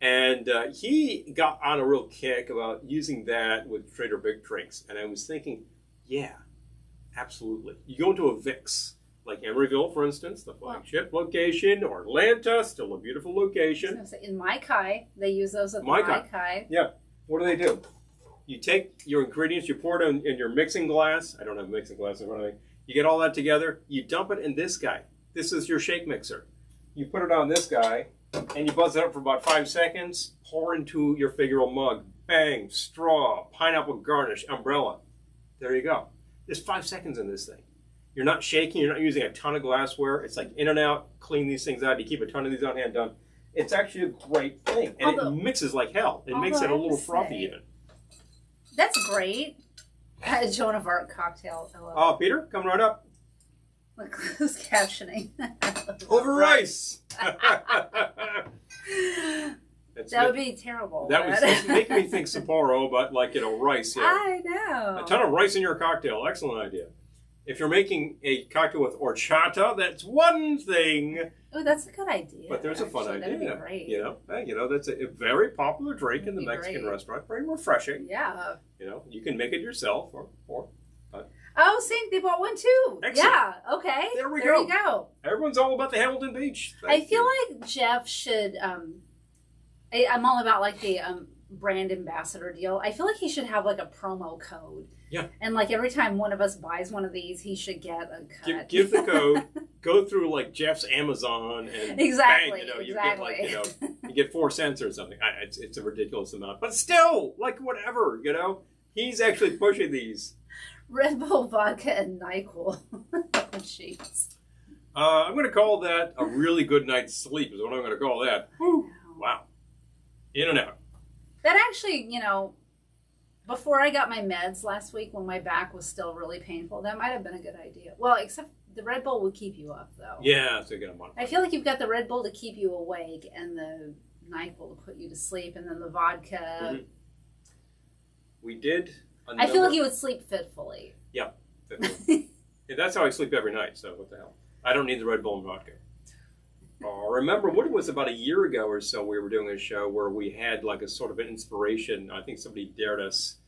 And he got on a real kick about using that with Trader Big drinks. And I was thinking, yeah, absolutely. You go into a VIX, like Emeryville, for instance, the flagship location, or Atlanta, still a beautiful location. I was going to say, in Mai Kai, they use those at the Mai Kai. Yeah. What do? You take your ingredients, you pour it in your mixing glass. I don't have a mixing glass in front of me. You get all that together, you dump it in this guy. This is your shake mixer. You put it on this guy, and you buzz it up for about 5 seconds, pour into your figural mug. Bang, straw, pineapple garnish, umbrella. There you go. There's 5 seconds in this thing. You're not shaking, you're not using a ton of glassware. It's like in and out, clean these things out. You keep a ton of these on hand done. It's actually a great thing. And it mixes like hell. It makes it a little frothy even. That's great. Joan of Arc cocktail. Oh, Peter, come right up. Look who's captioning. Over rice. That would be terrible. That would make me think Sapporo, but like, rice. Yeah. I know. A ton of rice in your cocktail. Excellent idea. If you're making a cocktail with horchata, that's one thing. Oh, that's a good idea. But there's a fun idea. That'd be great. That's a very popular drink in the Mexican restaurant. Very refreshing. Yeah. You can make it yourself or Oh, see, they bought one too. Excellent. Yeah, okay. There you go. Everyone's all about the Hamilton Beach. I feel like Jeff should, I'm all about like the brand ambassador deal. I feel like he should have like a promo code. Yeah. And like every time one of us buys one of these, he should get a cut. Give the code, go through like Jeff's Amazon and exactly, bang, you exactly. get like, you get 4 cents or something. It's a ridiculous amount. But still, like whatever, he's actually pushing these. Red Bull vodka and NyQuil. Jeez. I'm going to call that a really good night's sleep is what I'm going to call that. Whew. Wow. In and out. That actually, before I got my meds last week when my back was still really painful, that might have been a good idea. Well, except the Red Bull would keep you up, though. Yeah, so you get them on. I feel like you've got the Red Bull to keep you awake and the NyQuil to put you to sleep and then the vodka. Mm-hmm. We did... I feel like you would sleep fitfully. Yeah. Yeah, that's how I sleep every night, so what the hell. I don't need the Red Bull and vodka. Remember, what it was about a year ago or so, we were doing a show where we had like a sort of an inspiration. I think somebody dared us.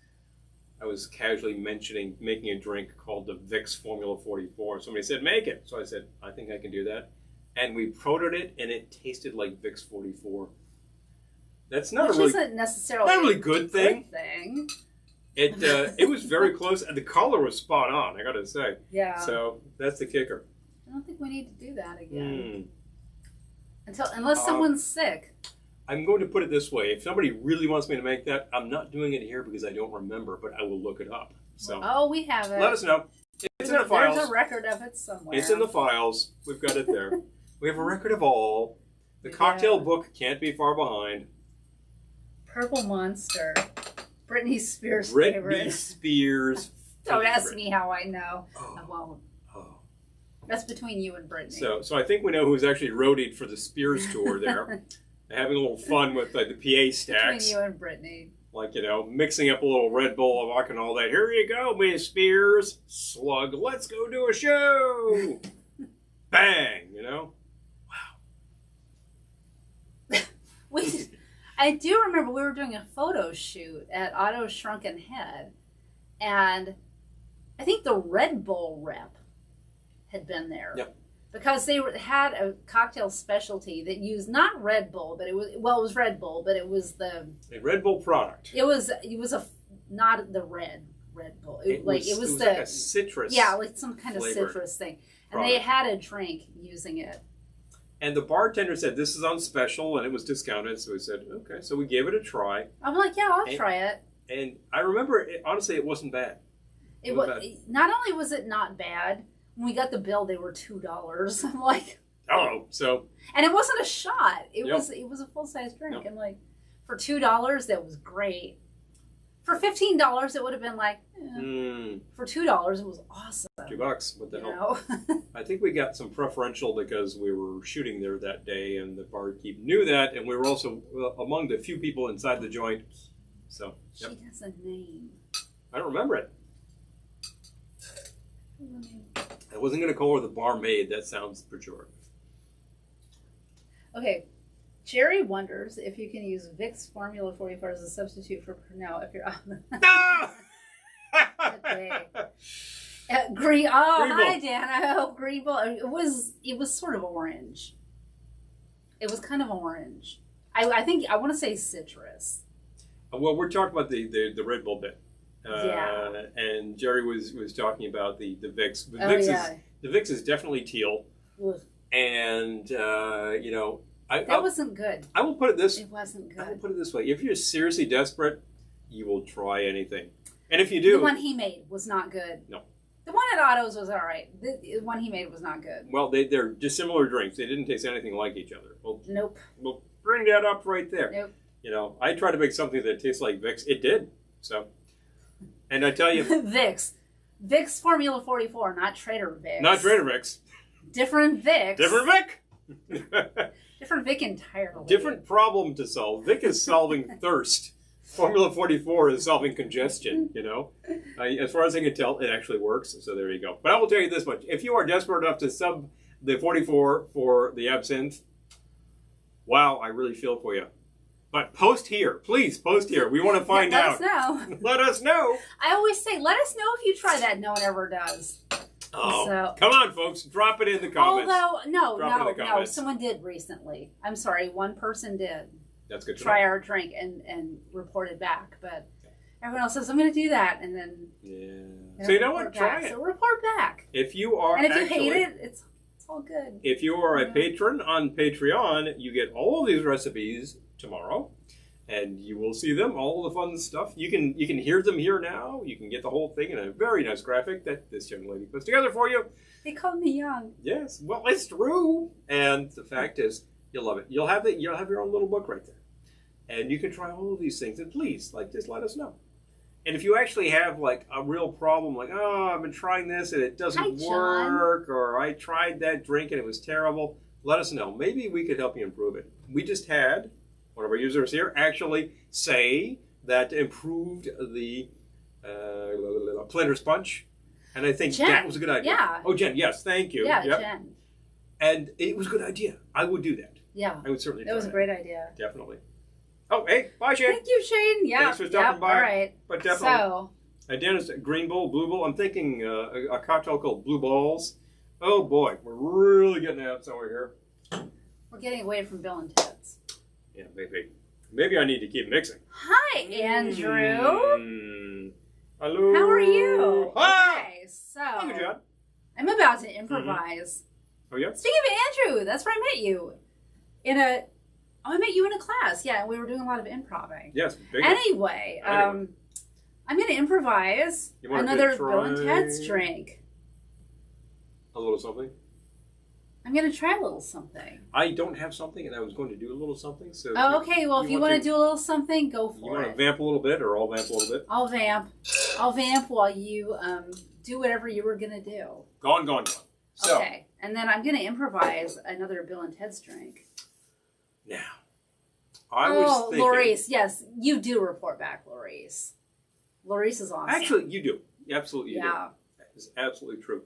I was casually mentioning making a drink called the Vicks Formula 44. Somebody said, make it. So I said, I think I can do that. And we protoed it, and it tasted like Vicks 44. That's not Which a really, isn't necessarily not a really good thing. It was very close, and the color was spot on, I gotta say. Yeah. So that's the kicker. I don't think we need to do that again. Unless someone's sick. I'm going to put it this way. If somebody really wants me to make that, I'm not doing it here because I don't remember, but I will look it up. So we have it. let us know. It's in the files. There's a record of it somewhere. It's in the files. We've got it there. We have a record of all. The cocktail book can't be far behind. Purple Monster. Britney Spears' Britney favorite. Spears' Don't ask me how I know. Oh. I won't. That's between you and Britney. So I think we know who's actually roadied for the Spears tour there. Having a little fun with the PA stacks. Between you and Britney. Like, mixing up a little Red Bull of vodka and all that. Here you go, Miss Spears. Slug, let's go do a show. Bang, Wow. I do remember we were doing a photo shoot at Otto's Shrunken Head, and I think the Red Bull rep had been there. Yep. Because they had a cocktail specialty that used not Red Bull, but it was Red Bull, but it was a Red Bull product. It was not the Red Bull. It was like a citrus. Yeah, like some kind of citrus thing. And product. they had a drink using it. And the bartender said, this is on special, and it was discounted. So we said, okay. So we gave it a try. I'm like, yeah, I'll try it. And I remember, honestly, it wasn't bad. It was not only was it not bad, when we got the bill, they were $2. I'm like, oh, so. And it wasn't a shot. It was a full-size drink. Yep. I'm like, for $2, that was great. For $15, it would have been like, For $2, it was awesome. $2, what the hell? I think we got some preferential because we were shooting there that day, and the barkeep knew that, and we were also among the few people inside the joint. So she has a name. I don't remember it. I wasn't going to call her the barmaid. That sounds pejorative. Okay. Jerry wonders if you can use Vicks Formula 44 as a substitute for if you're on the green. Oh, hi Dana. Green Bull. It was sort of orange. It was kind of orange. I think I want to say citrus. Well, we're talking about the Red Bull bit. And Jerry was talking about the Vicks. The Vicks is definitely teal. Ugh. And that wasn't good. I will put it this. It wasn't good. I will put it this way: if you're seriously desperate, you will try anything. And if you do, the one he made was not good. No. The one at Otto's was all right. The one he made was not good. Well, they're dissimilar drinks. They didn't taste anything like each other. Well, nope. We'll bring that up right there. Nope. I tried to make something that tastes like Vicks. It did. So, and I tell you, Vicks Formula 44, not Trader Vicks. Not Trader Vicks. Different Vicks. Different Vic. Different Vic entirely. Different problem to solve. Vic is solving thirst. Formula 44 is solving congestion, As far as I can tell, it actually works. So there you go. But I will tell you this much. If you are desperate enough to sub the 44 for the absinthe, wow, I really feel for you. But post here. Please post here. We want to find out. Let us know. Let us know. I always say, let us know if you try that. No one ever does. Oh, so, come on, folks. Drop it in the comments. Although, no. Someone did recently. I'm sorry. One person did. That's good to try our drink and reported back. But everyone else says, I'm going to do that. And then... Yeah. So you know what? Try it. So report back. If you are And if you hate it, it's all good. If you are a patron on Patreon, you get all of these recipes tomorrow, and you will see them, all the fun stuff. You can hear them here now. You can get the whole thing in a very nice graphic that this young lady puts together for you. They call me young. Yes, well, it's true. And the fact is, you'll love it. You'll have your own little book right there, and you can try all of these things. And please, just let us know. And if you actually have a real problem, I've been trying this and it doesn't work, or I tried that drink and it was terrible, let us know. Maybe we could help you improve it. We just had one of our users here actually say that improved the planter sponge, and I think Jen. That was a good idea. Yeah. Oh, Jen, yes, thank you. Yeah, yep. Jen. And it was a good idea. I would do that. Yeah. I would certainly do that. It was a great idea. Definitely. Oh, hey, bye, Shane. Thank you, Shane. Yeah. Thanks for stopping by. All right. But definitely. Dennis, green bowl, blue bowl. I'm thinking a cocktail called Blue Balls. Oh, boy. We're really getting out somewhere here. We're getting away from Bill and Ted's. Yeah, maybe I need to keep mixing. Hi, Andrew. Hello. How are you? Hi. Okay, so thank you, John. I'm about to improvise. Oh, yeah? Speaking of Andrew, that's where I met you. I met you in a class. Yeah, we were doing a lot of improv. Yes. Anyway, I'm going to improvise another Bill and Ted's drink. A little something? I'm going to try a little something. I don't have something, and I was going to do a little something. So okay. Well, if you want to do a little something, go for it. You want to vamp a little bit, or I'll vamp a little bit? I'll vamp. I'll vamp while you do whatever you were going to do. Go on. So, okay. And then I'm going to improvise another Bill and Ted's drink. Now, I was thinking... Laurice. Yes, you do report back, Laurice. Laurice is awesome. Actually, you do. Absolutely you do. That is absolutely true.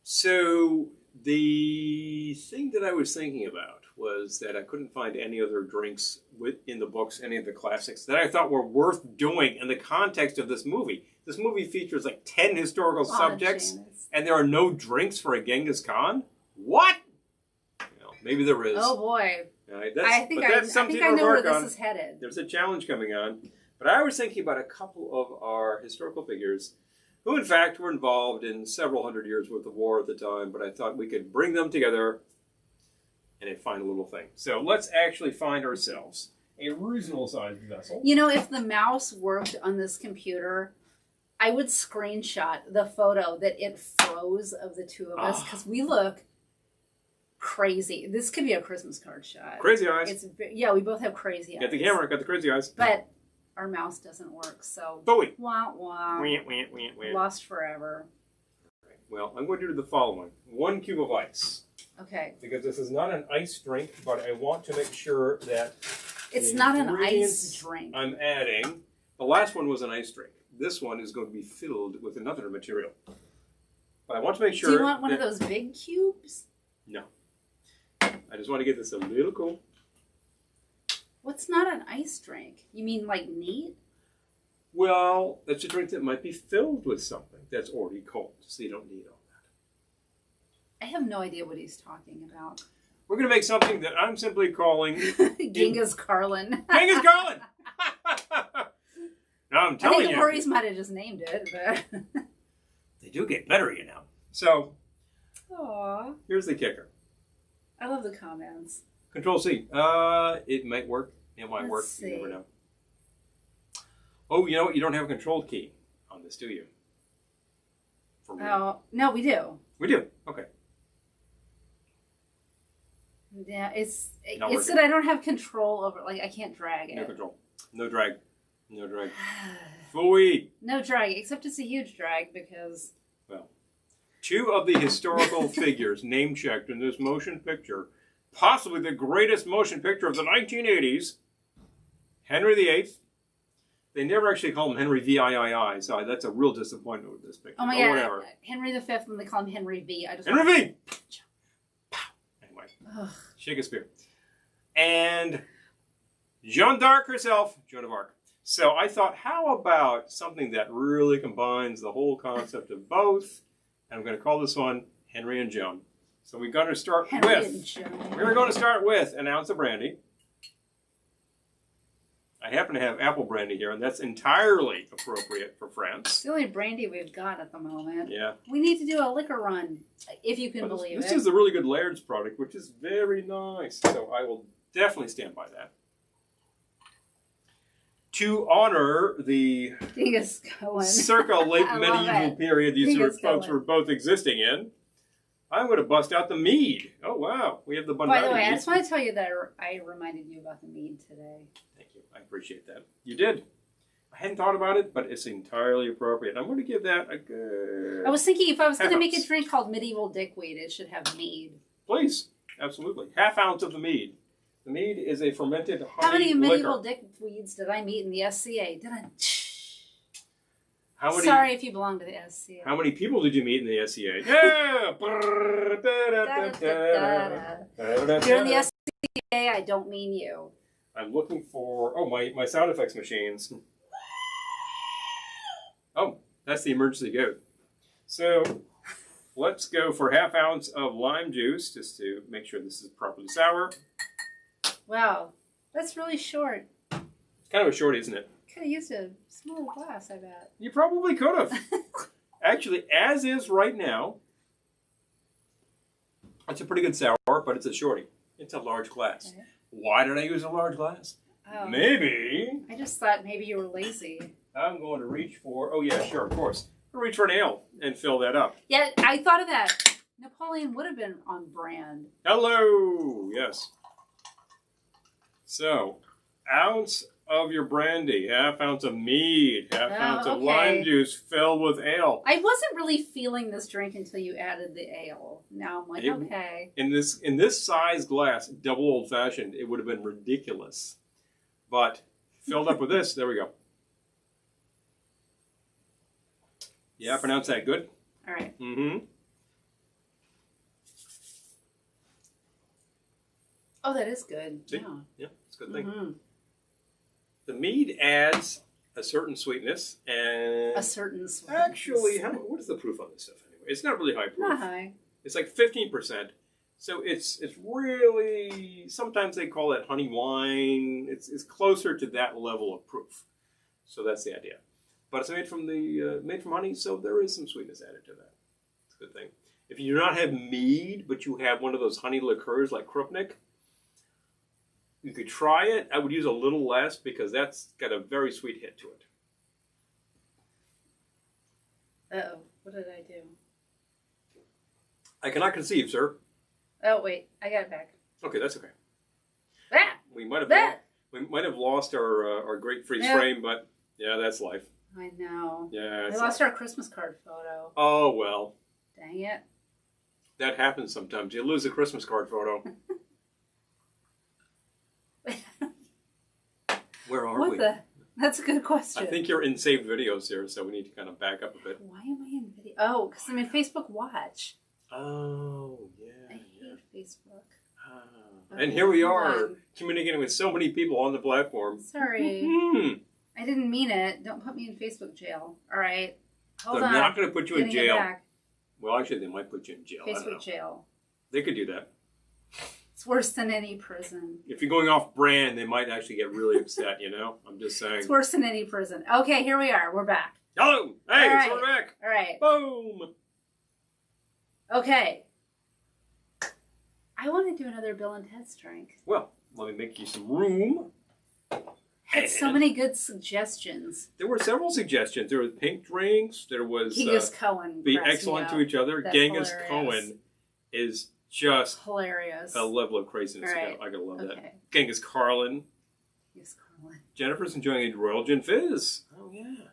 So, the thing that I was thinking about was that I couldn't find any other drinks in the books, any of the classics, that I thought were worth doing in the context of this movie. This movie features 10 historical subjects, and there are no drinks for a Genghis Khan? What? Maybe there is. Oh, boy. I think I know where this is headed. There's a challenge coming on. But I was thinking about a couple of our historical figures who, in fact, were involved in several hundred years worth of war at the time, but I thought we could bring them together and find a little thing. So let's actually find ourselves a reasonable-sized vessel. If the mouse worked on this computer, I would screenshot the photo that it froze of the two of us, because we look... crazy. This could be a Christmas card shot. Crazy eyes. We both have crazy eyes. Got the camera, got the crazy eyes. But our mouse doesn't work, so... Bowie. Wah, wah. Lost forever. Right. Well, I'm going to do the following. 1 cube of ice. Okay. Because this is not an ice drink, but I want to make sure that... It's not an ice drink. I'm adding... The last one was an ice drink. This one is going to be filled with another material. But I want to make sure... Do you want one of those big cubes? No. I just want to get this a little cool. What's not an ice drink? You mean neat? Well, that's a drink that might be filled with something that's already cold, so you don't need all that. I have no idea what he's talking about. We're going to make something that I'm simply calling... Genghis Carlin. Genghis Carlin! Now I'm telling you. I think Maurice might have just named it, but... They do get better, So, aww. Here's the kicker. I love the comments. Control C. It might work. It might work. You never know. Oh, you know what? You don't have a control key on this, do you? Oh, no, we do. We do? Okay. Yeah, it's that I don't have control over, I can't drag it. No control. No drag. No drag. Fooey. No drag, except it's a huge drag because... Well, 2 of the historical figures name-checked in this motion picture, possibly the greatest motion picture of the 1980s, Henry VIII. They never actually call him Henry VIII, so that's a real disappointment with this picture. Oh my God, whatever. Henry V, when they call him Henry V. Henry V! Anyway, Shakespeare. And Jeanne d'Arc herself, Joan of Arc. So I thought, how about something that really combines the whole concept of both? And I'm going to call this one Henry and Joan. So we're going to start with an ounce of brandy. I happen to have apple brandy here, and that's entirely appropriate for France. It's the only brandy we've got at the moment. Yeah. We need to do a liquor run, if you can believe it. This is a really good Laird's product, which is very nice. So I will definitely stand by that. To honor the circa late medieval period these folks were both existing in, I'm going to bust out the mead. Oh, wow. We have the Bunbury. By the way, I just want to tell you that I reminded you about the mead today. Thank you. I appreciate that. You did. I hadn't thought about it, but it's entirely appropriate. I'm going to give that a good... I was thinking if I was going to make a drink called Medieval Dickweed, it should have mead. Please. Absolutely. Half ounce of the mead. The mead is a fermented honey How many medieval liquor. Dickweeds did I meet in the SCA? How many, Sorry if you belong to the SCA. How many people did you meet in the SCA? Yeah! If you're in the SCA, I don't mean you. I'm looking for... Oh, my sound effects machines. Oh, that's the emergency goat. So, let's go for half ounce of lime juice, just to make sure this is properly sour. Wow, that's really short. It's kind of a shorty, isn't it? Could have used a smaller glass, I bet. You probably could have. Actually, as is right now, it's a pretty good sour, but it's a shorty. It's a large glass. Okay. Why did I use a large glass? Oh. Maybe. I just thought maybe you were lazy. I'm going to reach for... Oh, yeah, sure, of course. I'll reach for an ale and fill that up. Yeah, I thought of that. Napoleon would have been on brand. Hello! Yes. So, ounce of your brandy, half ounce of mead, half ounce of lime juice filled with ale. I wasn't really feeling this drink until you added the ale. Now I'm like, okay. In this size glass, double old fashioned, it would have been ridiculous. But filled up with this, there we go. Yeah, pronounce that good. All right. Mm-hmm. Oh, that is good. See? Yeah, it's a good thing. Mm-hmm. The mead adds a certain sweetness and... A certain sweetness. Actually, what is the proof on this stuff anyway? It's not really high proof. Not high. It's like 15%. So it's really... Sometimes they call it honey wine. It's closer to that level of proof. So that's the idea. But it's made from honey, so there is some sweetness added to that. It's a good thing. If you do not have mead, but you have one of those honey liqueurs like Krupnik, you could try it. I would use a little less because that's got a very sweet hit to it. Uh-oh. What did I do? I cannot conceive, sir. Oh, wait. I got it back. Okay, that's okay. That! We might have lost our great freeze frame, but yeah, that's life. I know. Yeah. We lost our Christmas card photo. Oh, well. Dang it. That happens sometimes. You lose a Christmas card photo. Where are we? That's a good question. I think you're in saved videos here, so we need to kind of back up a bit. Why am I in video? Oh, because I'm in Facebook Watch. Oh, yeah. I hate Facebook. Okay, and here we are, communicating with so many people on the platform. Sorry. I didn't mean it. Don't put me in Facebook jail. All right. Hold on. They're not going to put you in jail. Well, actually, they might put you in jail. Facebook jail. They could do that. It's worse than any prison. If you're going off brand, they might actually get really upset, you know? I'm just saying. It's worse than any prison. Okay, here we are. We're back. Hello! Hey, right. So we're back. All right. Boom! Okay. I want to do another Bill and Ted's drink. Well, let me make you some room. Had so many good suggestions. There were several suggestions. There was pink drinks. There was... Genghis Cohen. Be excellent to each other. That's Genghis hilarious. Cohen is just... hilarious. A level of craziness. Right. I gotta love that. Genghis Carlin. Jennifer's enjoying a Royal Gin Fizz. Oh, yeah.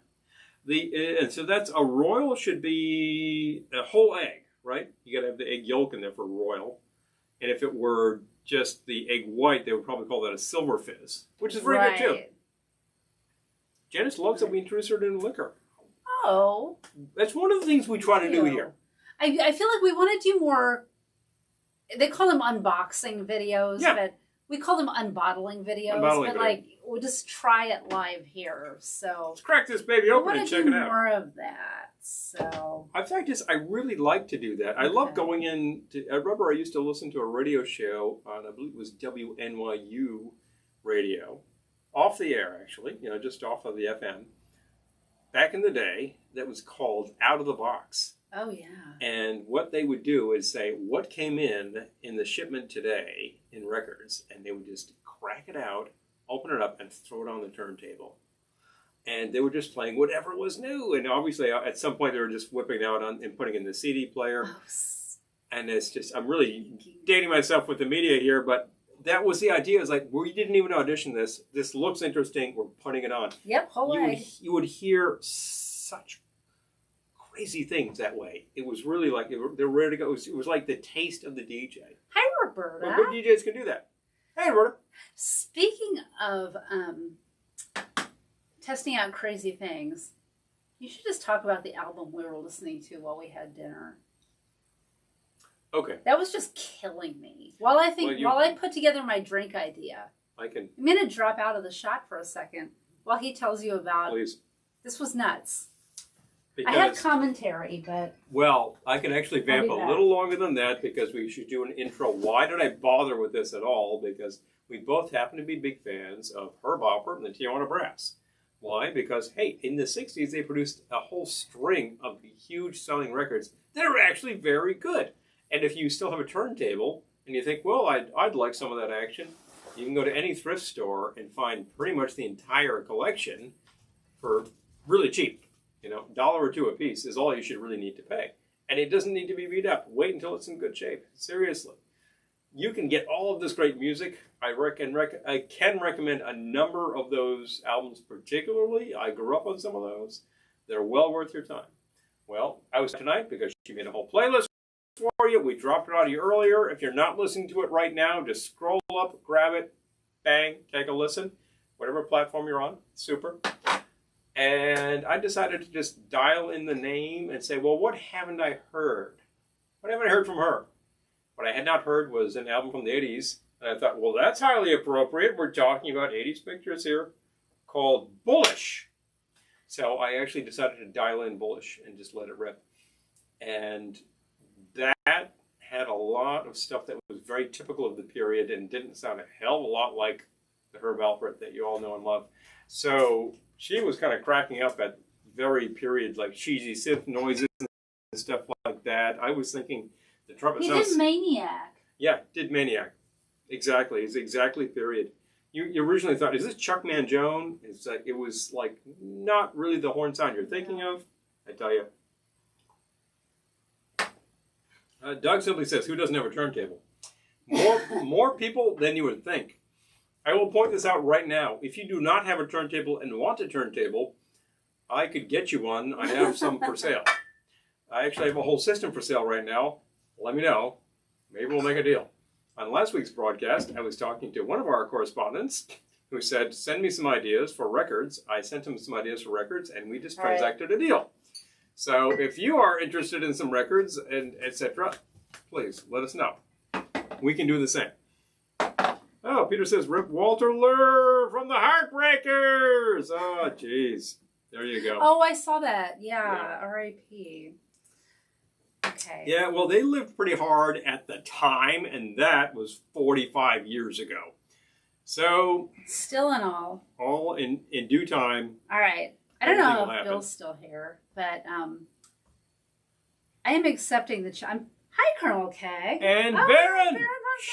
And so that's... A Royal should be a whole egg, right? You gotta have the egg yolk in there for Royal. And if it were just the egg white, they would probably call that a silver fizz, which is very good too. Janice loves that we introduce her to liquor. Oh. That's one of the things we try to do here. I feel like we want to do more, they call them unboxing videos, but we call them unbottling videos, but like we'll just try it live here. So let's crack this baby open and check it out. More of that. So in fact, I really like to do that. I love going in. I remember I used to listen to a radio show on, I believe it was WNYU radio, off the air actually, just off of the FM. Back in the day, that was called Out of the Box. Oh, yeah. And what they would do is say, what came in the shipment today in records, and they would just crack it out, open it up, and throw it on the turntable. And they were just playing whatever was new. And obviously, at some point, they were just whipping out and putting in the CD player. Oh, and it's just, I'm really dating myself with the media here, but that was the idea. It's like, we didn't even audition this. This looks interesting. We're putting it on. Yep, whole way. You would hear such crazy things that way. It was really like they were ready to go. It was like the taste of the DJ. Hi, Roberta. Well, good DJs can do that. Hey, Roberta. Speaking of testing out crazy things, you should just talk about the album we were listening to while we had dinner. Okay. That was just killing me. While I put together my drink idea, I'm going to drop out of the shot for a second while he tells you about. Please. This was nuts. Because, I have commentary, but... Well, I can actually vamp a little longer than that because we should do an intro. Why did I bother with this at all? Because we both happen to be big fans of Herb Alpert and the Tijuana Brass. Why? Because, hey, in the 60s, they produced a whole string of huge selling records that are actually very good. And if you still have a turntable and you think, well, I'd like some of that action, you can go to any thrift store and find pretty much the entire collection for really cheap. $1 or $2 a piece is all you should really need to pay. And it doesn't need to be beat up. Wait until it's in good shape. Seriously. You can get all of this great music. I can recommend a number of those albums particularly. I grew up on some of those. They're well worth your time. Well, I was tonight because she made a whole playlist for you. We dropped it on you earlier. If you're not listening to it right now, just scroll up, grab it, bang, take a listen. Whatever platform you're on, super. And I decided to just dial in the name and say, well, what haven't I heard? What haven't I heard from her? What I had not heard was an album from the 80s. And I thought, well, that's highly appropriate. We're talking about 80s pictures here, called Bullish. So I actually decided to dial in Bullish and just let it rip. And that had a lot of stuff that was very typical of the period and didn't sound a hell of a lot like the Herb Alpert that you all know and love. So she was kind of cracking up at very period, like cheesy synth noises and stuff like that. I was thinking the trumpet sounds... He did Maniac. Yeah, did Maniac. Exactly. It's exactly period. You originally thought, is this Chuck Mangione? It was like not really the horn sound you're thinking of. I tell you. Doug simply says, who doesn't have a turntable? More people than you would think. I will point this out right now. If you do not have a turntable and want a turntable, I could get you one. I have some for sale. I actually have a whole system for sale right now. Let me know. Maybe we'll make a deal. On last week's broadcast, I was talking to one of our correspondents who said, send me some ideas for records. I sent him some ideas for records, and we just transacted a deal. So if you are interested in some records, and etc., please let us know. We can do the same. Oh, Peter says, rip Walter Lurr from the Heartbreakers. Oh, jeez. There you go. Oh, I saw that. Yeah. R.I.P. Okay. Yeah, well, they lived pretty hard at the time, and that was 45 years ago. So... Still in all. All in due time. All right. I don't know if Bill's still here, but I am accepting the... Hi, Colonel K. And Baron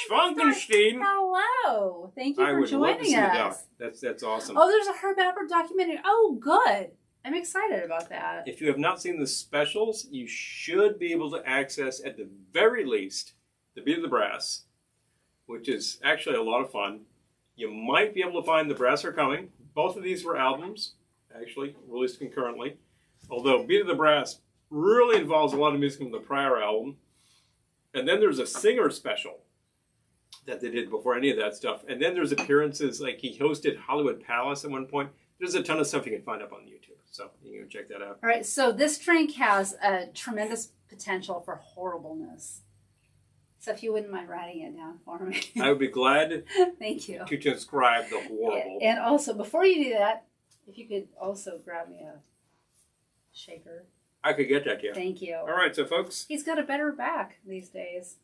Schwankenstein. Hello. Thank you for joining us. That's awesome. Oh, there's a Herb Alpert documentary. Oh, good. I'm excited about that. If you have not seen the specials, you should be able to access, at the very least, The Beat of the Brass, which is actually a lot of fun. You might be able to find The Brass Are Coming. Both of these were albums, actually, released concurrently. Although Beat of the Brass really involves a lot of music from the prior album. And then there's a singer special that they did before any of that stuff. And then there's appearances, like he hosted Hollywood Palace at one point. There's a ton of stuff you can find up on YouTube. So you can check that out. All right, so this drink has a tremendous potential for horribleness. So if you wouldn't mind writing it down for me. I would be glad. Thank you. To transcribe the horrible. And also, before you do that, if you could also grab me a shaker. I could get that, yeah. Thank you. All right, so folks. He's got a better back these days.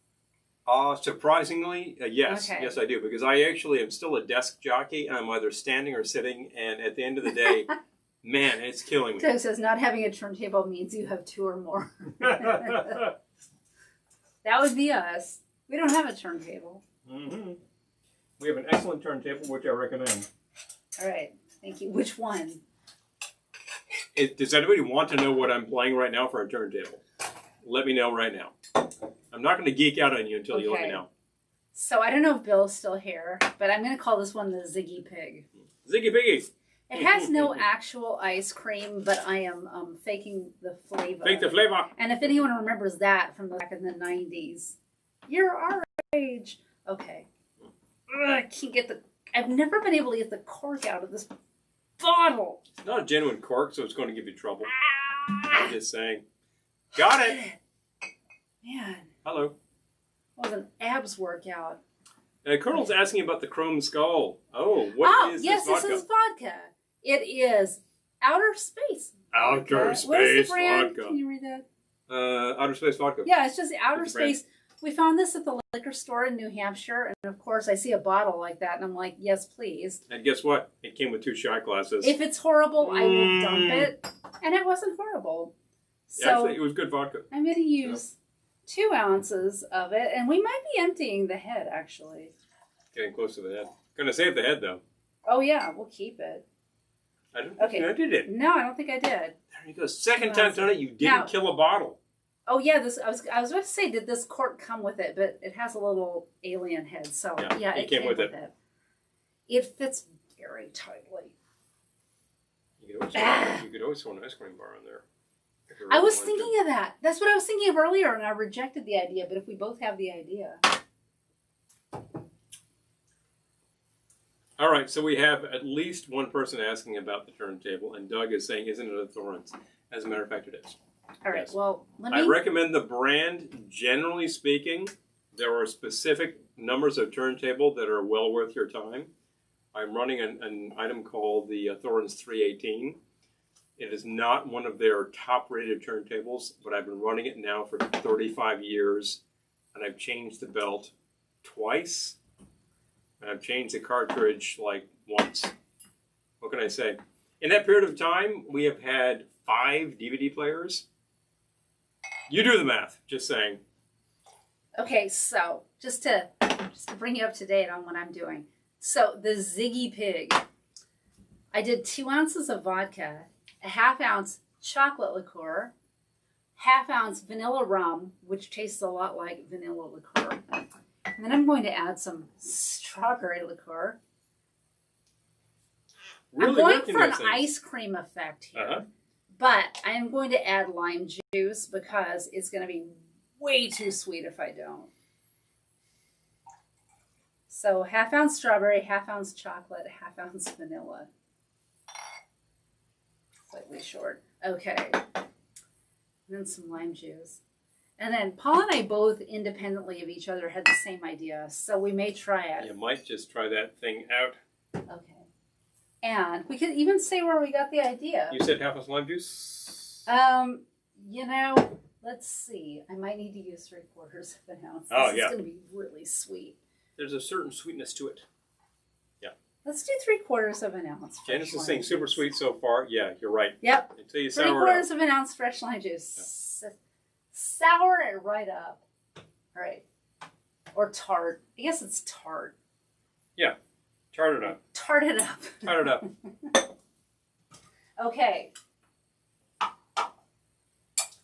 Surprisingly, yes. Okay. Yes, I do. Because I actually am still a desk jockey. And I'm either standing or sitting. And at the end of the day, man, it's killing me. Doug says not having a turntable means you have 2 or more. That would be us. We don't have a turntable. Mm-hmm. We have an excellent turntable, which I recommend. All right. Thank you. Which one? Does anybody want to know what I'm playing right now for a turntable? Let me know right now. I'm not going to geek out on you until you let me know. So I don't know if Bill's still here, but I'm going to call this one the Ziggy Pig. Ziggy Piggy. It has no actual ice cream, but I am faking the flavor. Fake the flavor. And if anyone remembers that from back in the 90s, you're our age. Okay. I can't get I've never been able to get the cork out of this bottle. It's not a genuine cork, so it's going to give you trouble. I'm just saying. Got it. Man. Hello. That was an abs workout. Colonel's asking about the chrome skull. Oh, what is yes, this vodka? This is vodka. It is Outer Space. Outer Space what is the brand? Vodka. Can you read that? Outer Space Vodka. Yeah, it's just Outer Space. We found this at the liquor store in New Hampshire, and of course I see a bottle like that, and I'm like, yes, please. And guess what? It came with 2 shot glasses. If it's horrible, I will dump it. And it wasn't horrible. So actually, it was good vodka. I'm going to use 2 ounces of it, and we might be emptying the head, actually. Getting close to the head. Gonna save the head, though. Oh, yeah, we'll keep it. I don't think you did it. No, I don't think I did. There you go. Second time tonight, you didn't kill a bottle. Oh yeah, I was about to say, did this cork come with it? But it has a little alien head, so yeah, it came with it. It fits very tightly. You could always throw an ice cream bar on there. I was thinking of that. That's what I was thinking of earlier, and I rejected the idea. But if we both have the idea. All right, so we have at least one person asking about the turntable, and Doug is saying, isn't it a Thorns? As a matter of fact, it is. All right, well, I recommend the brand. Generally speaking, there are specific numbers of turntable that are well worth your time. I'm running an item called the Thorns 318. It is not one of their top-rated turntables, but I've been running it now for 35 years, and I've changed the belt twice. And I've changed the cartridge like once. What can I say? In that period of time, we have had 5 DVD players. You do the math, just saying. Okay, so just to bring you up to date on what I'm doing. So the Ziggy Pig, I did 2 ounces of vodka, a 1/2 ounce chocolate liqueur, 1/2 ounce vanilla rum, which tastes a lot like vanilla liqueur. And then I'm going to add some strawberry liqueur. Really I'm going for an ice cream effect here. But I'm going to add lime juice because it's going to be way too sweet if I don't. So 1/2 ounce strawberry, 1/2 ounce chocolate, 1/2 ounce vanilla. Slightly short. Okay. And then some lime juice. And then Paul and I both independently of each other had the same idea, so we may try it. You might just try that thing out. Okay. And we could even say where we got the idea. You said 1/2 ounce lime juice? You know, let's see. I might need to use 3/4 of an ounce. This is going to be really sweet. There's a certain sweetness to it. Yeah. Let's do 3/4 of an ounce. Janice is saying super sweet so far. Yeah, you're right. Yep. Until you sour it 3/4 of an ounce fresh lime juice. Yeah. Sour it right up. All right. Or tart. I guess it's tart. Yeah. Tart it up. Tart it up. Tart it up. Okay.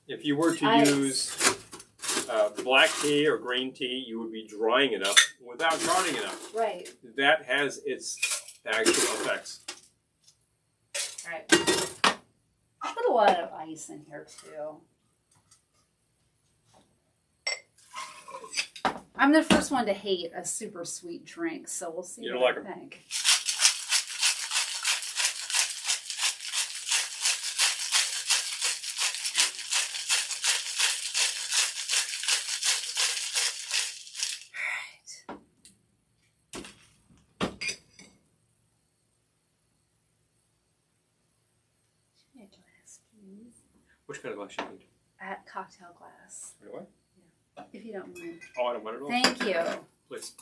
If you were to use black tea or green tea, you would be drying it up without tarting it up. Right. That has its actual effects. All right. I put a lot of ice in here too. I'm the first one to hate a super sweet drink, so we'll see what I think. Which kind of glass you need? At cocktail glass. Right away? Yeah. If you don't mind. Oh, I don't mind at all. Thank you. Please.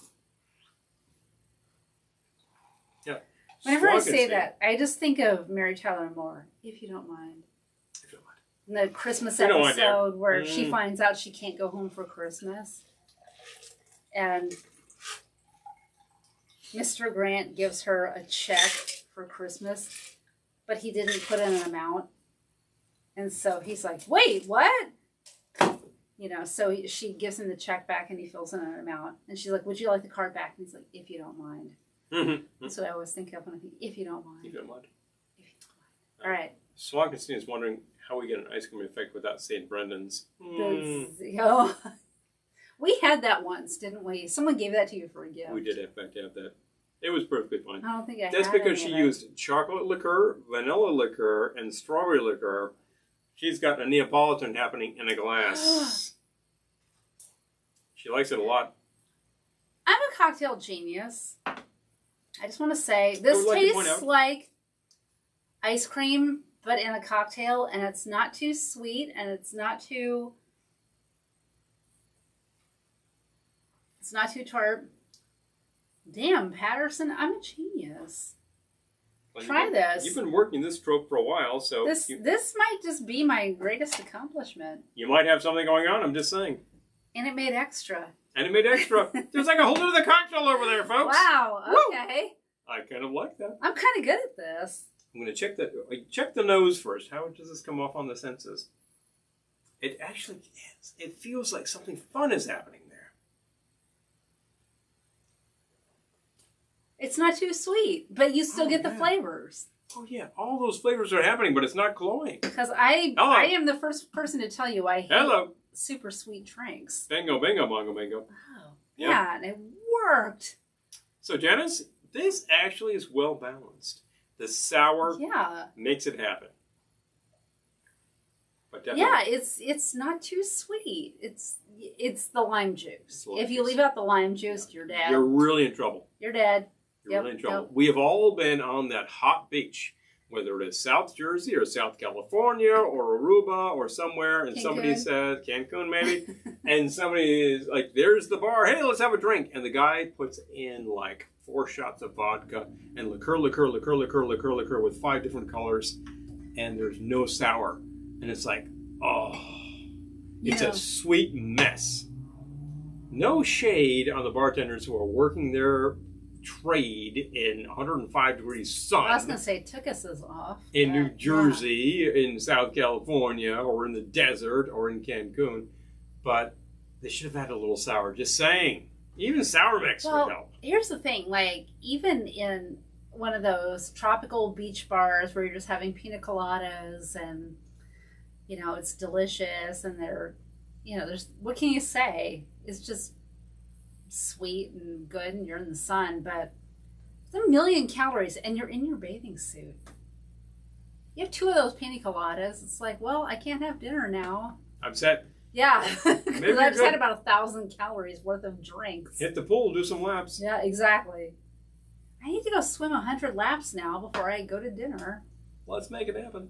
Yeah. Whenever I say that, I just think of Mary Tyler Moore, if you don't mind. If you don't mind. The Christmas episode where she finds out she can't go home for Christmas. And Mr. Grant gives her a check for Christmas, but he didn't put in an amount. And so he's like, wait, what? You know, so she gives him the check back and he fills in an amount. And she's like, would you like the card back? And he's like, if you don't mind. Mm-hmm. That's what I always think of when I think, if you don't mind. If you don't mind. If you don't mind. All right. Swankinson is wondering how we get an ice cream effect without St. Brendan's. Oh, we had that once, didn't we? Someone gave that to you for a gift. We did, in fact, have that. It was perfectly fine. I don't think I That's had because any she of it. used chocolate liqueur, vanilla liqueur, and strawberry liqueur. She's got a Neapolitan happening in a glass. She likes it a lot. I'm a cocktail genius. I just want to say, this tastes like ice cream, but in a cocktail, and it's not too sweet, and it's not too tart. Damn, Patterson, I'm a genius. Well, Try this. You've been working this trope for a while, so... This might just be my greatest accomplishment. You might have something going on, I'm just saying. And it made extra. And it made extra. There's like a whole other cocktail over there, folks. Wow, okay. Woo! I kind of like that. I'm kind of good at this. I'm going to check the nose first. How does this come off on the senses? It actually is. It feels like something fun is happening there. It's not too sweet, but you still get the flavors. Oh, yeah. All those flavors are happening, but it's not cloying. Because I am the first person to tell you I hate super sweet drinks. Bingo, bingo, bongo, bingo. Oh, yep. Yeah, and it worked. So, Janice, this actually is well balanced. The sour makes it happen. But it's not too sweet. It's the lime juice. If you leave out the lime juice, you're dead. You're really in trouble. You're dead. You're really in trouble. We have all been on that hot beach, whether it is South Jersey or South California or Aruba or somewhere, and somebody says, Cancun maybe, and somebody is like, there's the bar, hey, let's have a drink. And the guy puts in like 4 shots of vodka and liqueur with 5 different colors, and there's no sour. And it's like, oh, it's a sweet mess. No shade on the bartenders who are working their trade in 105 degrees sun. I was going to say, took us off. In New Jersey, in South California, or in the desert, or in Cancun. But they should have had a little sour. Just saying. Even sour mix would help. Here's the thing. Like, even in one of those tropical beach bars where you're just having pina coladas and, you know, it's delicious and they're, you know, there's, what can you say? It's just sweet and good and you're in the sun, but it's 1,000,000 calories and you're in your bathing suit. You have 2 of those pina coladas. It's like, well, I can't have dinner now. I'm set. Yeah, because I just had about 1,000 calories worth of drinks. Hit the pool, do some laps. Yeah, exactly. I need to go swim 100 laps now before I go to dinner. Let's make it happen.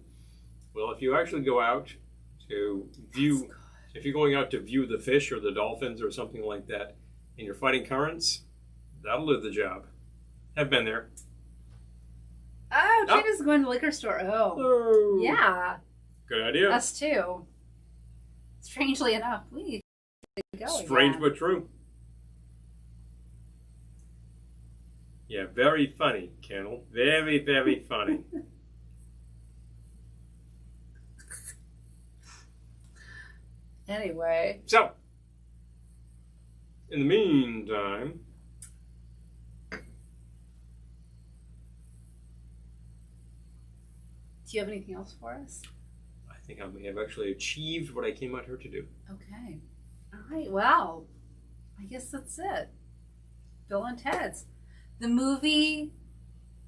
Well, if you actually go out to view, if you're going out to view the fish or the dolphins or something like that, and you're fighting currents, that'll do the job. I've been there. Oh, Gina's going to the liquor store. Oh. Yeah. Good idea. Us too. Strangely enough, we need to go Strange but true. Yeah, very funny, Kendall. Very, very funny. Anyway. So, in the meantime, do you have anything else for us? I think I may have actually achieved what I came out here to do. Okay. All right. Well, I guess that's it. Bill and Ted's. The movie,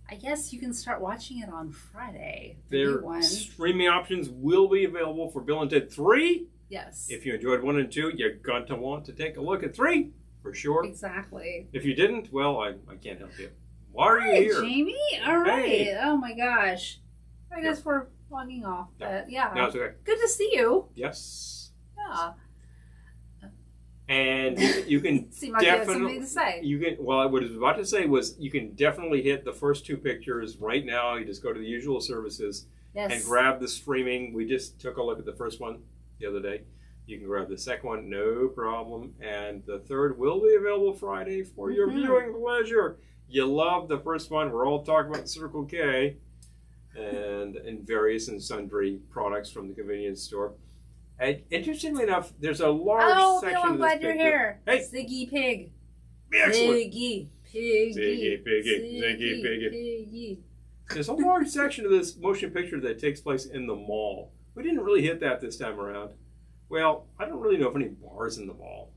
I guess you can start watching it on Friday. Their streaming options will be available for Bill and Ted 3. Yes. If you enjoyed 1 and 2, you're going to want to take a look at 3, for sure. Exactly. If you didn't, well, I can't help you. Why are you here? Jamie? All right. Hey. Oh, my gosh. I guess we're logging off, but yeah. No, it's okay. Good to see you. Yes. Yeah. And you can seemed like you had something to say. You can. Well, what I was about to say was you can definitely hit the first 2 pictures right now. You just go to the usual services and grab the streaming. We just took a look at the first one the other day. You can grab the second one, no problem. And the third will be available Friday for your viewing pleasure. You love the first one. We're all talking about Circle K and various and sundry products from the convenience store. And interestingly enough, there's a large section Bill, I'm of this glad you're picture. here. Hey, Ziggy Pig. Excellent. Ziggy Piggy. Ziggy Piggy. Ziggy Piggy. There's a large section of this motion picture that takes place in the mall. We didn't really hit that this time around. Well, I don't really know of any bars in the mall.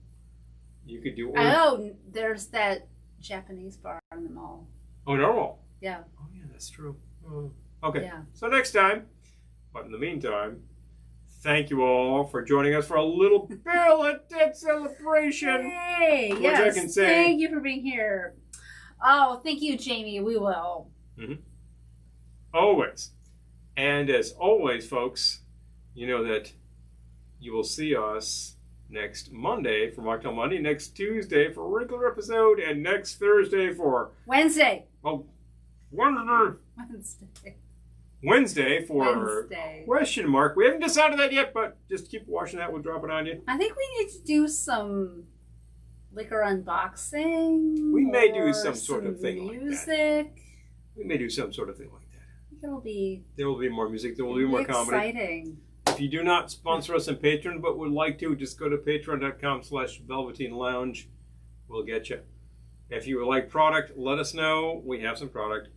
You could do. Oh, there's that Japanese bar in the mall. Oh, normal. Yeah. Oh, yeah, that's true. Oh. Okay. Yeah. So next time, but in the meantime, thank you all for joining us for a little Bill and Ted celebration. Hey, yes. I can say. Thank you for being here. Oh, thank you, Jamie. We will. Always. And as always, folks, you know that you will see us next Monday for Mocktail Monday, next Tuesday for a regular episode, and next Thursday for... Wednesday. Oh, Wednesday for question mark. We haven't decided that yet, but just keep watching that. We'll drop it on you. I think we need to do some liquor unboxing. We may do some sort of thing like that. Music. We may do some sort of thing like that. I think it'll be... There will be more music. There will be more comedy. Exciting. If you do not sponsor us on Patreon, but would like to, just go to patreon.com/Velveteen Lounge. We'll get you. If you would like product, let us know. We have some product.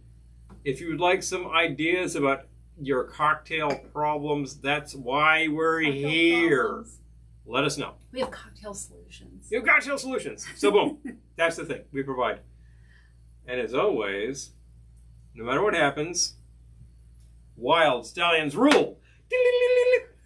If you would like some ideas about your cocktail problems, that's why we're here. Problems. Let us know. We have cocktail solutions. You have cocktail solutions. So boom, that's the thing we provide. And as always, no matter what happens, wild stallions rule.